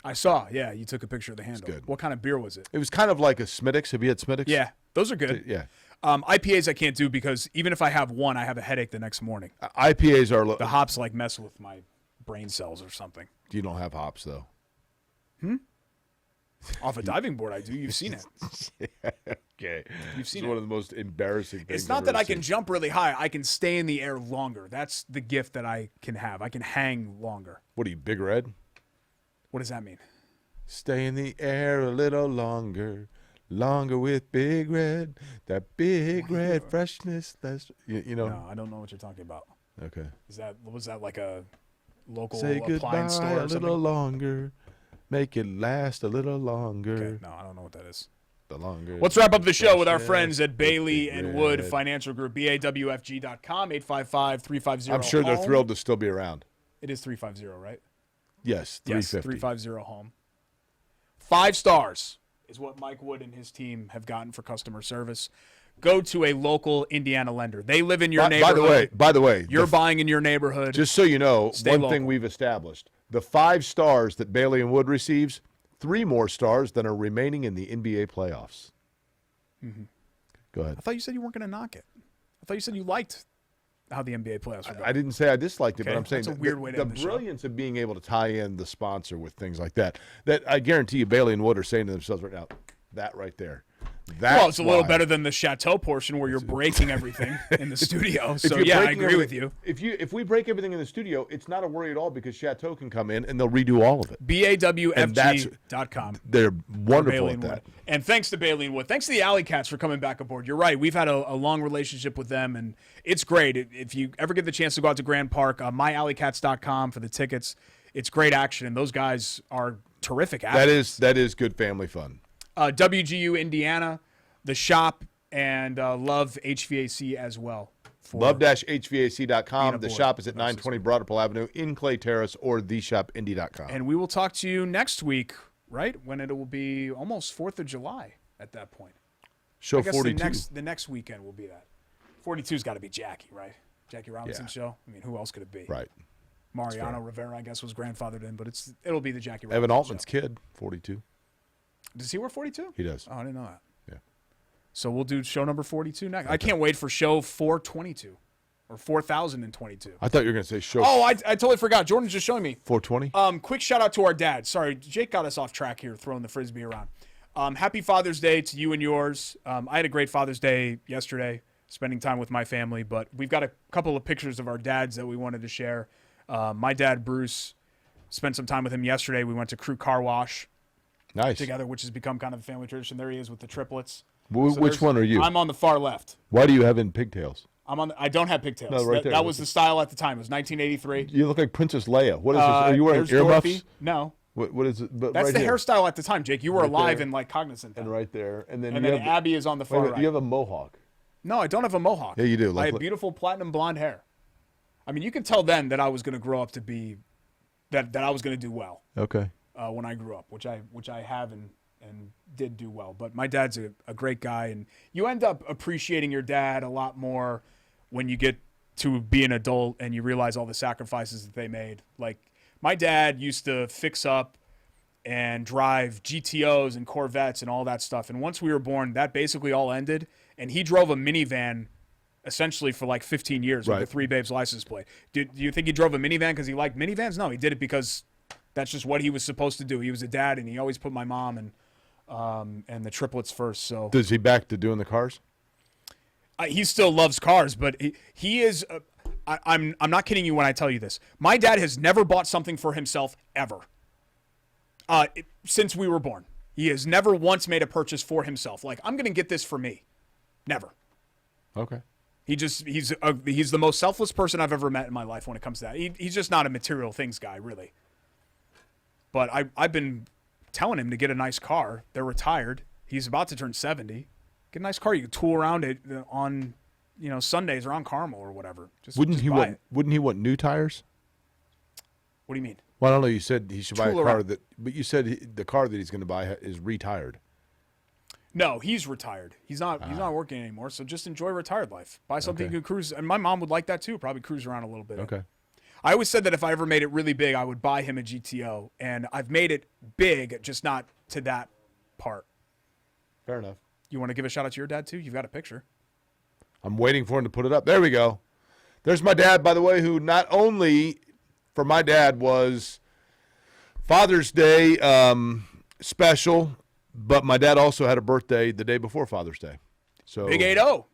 Speaker 2: I saw. Yeah, you took a picture of the handle.
Speaker 1: good.
Speaker 2: What kind of beer was it?
Speaker 1: It was kind of like a Smittix. Have you had Smittix?
Speaker 2: Yeah, those are good.
Speaker 1: Yeah.
Speaker 2: IPAs I can't do because even if I have one, I have a headache the next morning.
Speaker 1: IPAs are.
Speaker 2: The hops like mess with my brain cells or something.
Speaker 1: You don't have hops though.
Speaker 2: Off a diving board, I do. You've seen it.
Speaker 1: Okay.
Speaker 2: You've seen
Speaker 1: it's
Speaker 2: it.
Speaker 1: one of the most embarrassing things.
Speaker 2: It's not
Speaker 1: I've
Speaker 2: that
Speaker 1: ever
Speaker 2: I can
Speaker 1: seen.
Speaker 2: jump really high. I can stay in the air longer. That's the gift that I can have. I can hang longer.
Speaker 1: What are you, Big Red?
Speaker 2: What does that mean?
Speaker 1: Stay in the air a little longer with Big Red. That Big Red freshness. That's you know.
Speaker 2: No, I don't know what you're talking about.
Speaker 1: Okay.
Speaker 2: Was that like a local
Speaker 1: Say goodbye
Speaker 2: appliance store
Speaker 1: a
Speaker 2: or something?
Speaker 1: little longer. Make it last a little longer.
Speaker 2: Okay, no, I don't know what that is.
Speaker 1: The longer.
Speaker 2: Let's wrap up the show with our
Speaker 1: freshness,
Speaker 2: friends at Bailey
Speaker 1: Big
Speaker 2: and Wood
Speaker 1: Red.
Speaker 2: Financial Group, BAWFG.com, 855-350.
Speaker 1: I'm sure they're
Speaker 2: home.
Speaker 1: thrilled to still be around.
Speaker 2: It is 350, right?
Speaker 1: Yes, 350.
Speaker 2: Yes, 350 home. 5 stars is what Mike Wood and his team have gotten for customer service. Go to a local Indiana lender. They live in your neighborhood.
Speaker 1: By the way,
Speaker 2: You're buying in your neighborhood.
Speaker 1: just so you know,
Speaker 2: Stay
Speaker 1: one
Speaker 2: local.
Speaker 1: thing we've established: the 5 stars that Bailey and Wood receives, 3 more stars than are remaining in the NBA playoffs. Go ahead.
Speaker 2: I thought you said you weren't going to knock it. I thought you said you liked how the NBA playoffs are going.
Speaker 1: I didn't say I disliked it, but
Speaker 2: Okay,
Speaker 1: I'm saying
Speaker 2: that's a weird way to
Speaker 1: the
Speaker 2: end the show.
Speaker 1: brilliance of being able to tie in the sponsor with things like that I guarantee you Bailey and Wood are saying to themselves right now, that right there.
Speaker 2: Well, it's a little better than the Chateau portion where you're breaking everything in the studio. So, yeah, I agree with you.
Speaker 1: If we break everything in the studio, it's not a worry at all because Chateau can come in and they'll redo all of it.
Speaker 2: BAWFG.com.
Speaker 1: They're wonderful at that.
Speaker 2: Wood. And thanks to Bailey and Wood. Thanks to the Alley Cats for coming back aboard. You're right. We've had a long relationship with them, and it's great. If you ever get the chance to go out to Grand Park, myalleycats.com for the tickets. It's great action, and those guys are terrific athletes.
Speaker 1: That is good family fun.
Speaker 2: WGU Indiana, the shop, and Love HVAC as well.
Speaker 1: Love-HVAC.com. The
Speaker 2: aboard.
Speaker 1: shop is at 920 Broad Ripple Avenue in Clay Terrace or theshopindy.com.
Speaker 2: And we will talk to you next week, right? When it will be almost 4th of July at that point.
Speaker 1: Show
Speaker 2: I guess
Speaker 1: 42.
Speaker 2: the next weekend will be that. 42's got to be Jackie, right? Jackie Robinson
Speaker 1: Yeah.
Speaker 2: show. I mean, who else could it be?
Speaker 1: Right.
Speaker 2: Mariano Rivera, I guess, was grandfathered in, but it'll be the Jackie Robinson
Speaker 1: Evan Altman's
Speaker 2: show.
Speaker 1: kid, 42.
Speaker 2: Does he wear 42?
Speaker 1: He does.
Speaker 2: Oh, I didn't know that.
Speaker 1: Yeah.
Speaker 2: So we'll do show number 42 next. I can't wait for show 422 or 4022.
Speaker 1: I thought you were going to say show
Speaker 2: Oh, I totally forgot. Jordan's just showing me.
Speaker 1: 420.
Speaker 2: Quick shout out to our dad. Sorry, Jake got us off track here, throwing the frisbee around. Happy Father's Day to you and yours. I had a great Father's Day yesterday, spending time with my family. But we've got a couple of pictures of our dads that we wanted to share. My dad, Bruce, spent some time with him yesterday. We went to Crew Car Wash
Speaker 1: Nice.
Speaker 2: together, which has become kind of a family tradition. There he is with the triplets.
Speaker 1: Which one are you?
Speaker 2: I'm on the far left.
Speaker 1: Why do you have in pigtails?
Speaker 2: I don't have pigtails.
Speaker 1: No, right there.
Speaker 2: That was the style at the time. It was 1983.
Speaker 1: You look like Princess Leia. What is this? Are you wearing
Speaker 2: there's
Speaker 1: earmuffs?
Speaker 2: Dorothy. No.
Speaker 1: What is it? But
Speaker 2: That's
Speaker 1: right
Speaker 2: the
Speaker 1: here.
Speaker 2: hairstyle at the time, Jake. You were
Speaker 1: Right
Speaker 2: alive
Speaker 1: there.
Speaker 2: and like cognizant.
Speaker 1: And
Speaker 2: then.
Speaker 1: right there. And then,
Speaker 2: And
Speaker 1: you
Speaker 2: then
Speaker 1: have,
Speaker 2: Abby is on the
Speaker 1: wait a
Speaker 2: far
Speaker 1: minute,
Speaker 2: right.
Speaker 1: you have a mohawk.
Speaker 2: No, I don't have a mohawk.
Speaker 1: Yeah, you do.
Speaker 2: I
Speaker 1: Like,
Speaker 2: have beautiful platinum blonde hair. I mean, you can tell then that I was going to grow up to be that I was going to do well
Speaker 1: okay.
Speaker 2: when I grew up, which I have and did do well. But my dad's a great guy, and you end up appreciating your dad a lot more when you get to be an adult and you realize all the sacrifices that they made. Like my dad used to fix up and drive GTOs and Corvettes and all that stuff. And once we were born, that basically all ended. And he drove a minivan essentially for like 15 years with
Speaker 1: Right.
Speaker 2: the Three Babes license plate. Do you think he drove a minivan because he liked minivans? No, he did it because that's just what he was supposed to do. He was a dad, and he always put my mom and the triplets first. So
Speaker 1: Does he back to doing the cars?
Speaker 2: he still loves cars, but he is. I'm not kidding you when I tell you this. My dad has never bought something for himself ever. Since we were born, he has never once made a purchase for himself. Like, I'm going to get this for me. Never.
Speaker 1: Okay.
Speaker 2: He's the most selfless person I've ever met in my life when it comes to that. He's just not a material things guy, really. But I've been telling him to get a nice car. They're retired. He's about to turn 70. Get a nice car. You can tool around it on, Sundays around Carmel or whatever.
Speaker 1: Wouldn't he
Speaker 2: buy
Speaker 1: want?
Speaker 2: it.
Speaker 1: Wouldn't he want new tires?
Speaker 2: What do you mean?
Speaker 1: Well, I don't know. You said he should buy a
Speaker 2: Tool
Speaker 1: car
Speaker 2: around.
Speaker 1: but you said the car that he's going to buy is retired.
Speaker 2: No, he's retired. He's not working anymore. So just enjoy retired life. Buy something you can cruise. And my mom would like that too. Probably cruise around a little bit.
Speaker 1: Okay.
Speaker 2: I always said that if I ever made it really big, I would buy him a GTO. And I've made it big, just not to that part.
Speaker 1: Fair enough.
Speaker 2: You want to give a shout out to your dad too? You've got a picture.
Speaker 1: I'm waiting for him to put it up. There we go. There's my dad, by the way, who not only for my dad was Father's Day special, but my dad also had a birthday the day before Father's Day. So
Speaker 2: Big 8-0.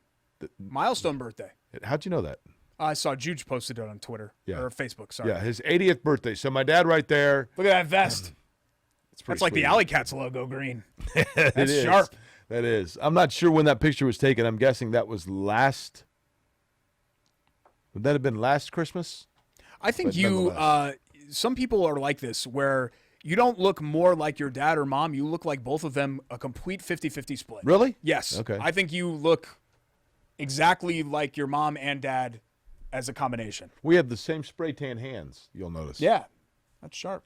Speaker 2: Milestone birthday.
Speaker 1: How'd you know that?
Speaker 2: I saw Juge posted it on Twitter.
Speaker 1: Yeah.
Speaker 2: Or Facebook, sorry.
Speaker 1: Yeah, his 80th birthday. So my dad right there.
Speaker 2: Look at that vest.
Speaker 1: It's pretty
Speaker 2: That's like the
Speaker 1: sweet.
Speaker 2: Alley Cats logo green.
Speaker 1: It
Speaker 2: That's
Speaker 1: is.
Speaker 2: sharp.
Speaker 1: That is. I'm not sure when that picture was taken. I'm guessing that was last. Would that have been last Christmas?
Speaker 2: I think
Speaker 1: But
Speaker 2: you,
Speaker 1: nonetheless.
Speaker 2: some people are like this where you don't look more like your dad or mom. You look like both of them a complete 50-50 split.
Speaker 1: Really?
Speaker 2: Yes.
Speaker 1: Okay.
Speaker 2: I think you look exactly like your mom and dad as a combination.
Speaker 1: We have the same spray tan hands, you'll notice.
Speaker 2: Yeah. That's sharp.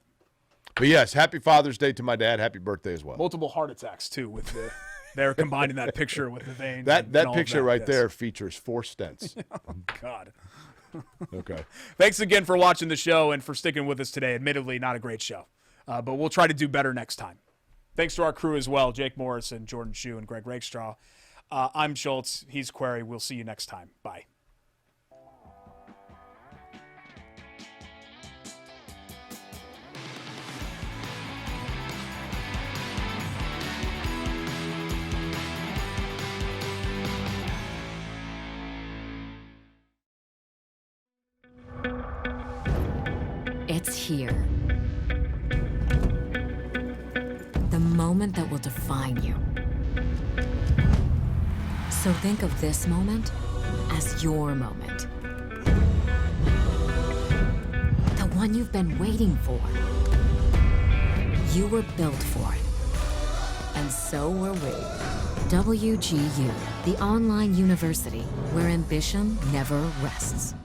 Speaker 1: But yes, happy Father's Day to my dad. Happy birthday as well.
Speaker 2: Multiple heart attacks, too, with the they're combined in that picture with the veins.
Speaker 1: That
Speaker 2: and all of
Speaker 1: picture right
Speaker 2: yes.
Speaker 1: there features 4 stents.
Speaker 2: God.
Speaker 1: Okay.
Speaker 2: Thanks again for watching the show and for sticking with us today. Admittedly, not a great show, but we'll try to do better next time. Thanks to our crew as well, Jake Morrison, Jordan Shue, and Greg Rakestraw. I'm Schultz. He's Query. We'll see you next time. Bye.
Speaker 3: It's here. The moment that will define you. So think of this moment as your moment. The one you've been waiting for. You were built for it. And so were we. WGU, the online university where ambition never rests.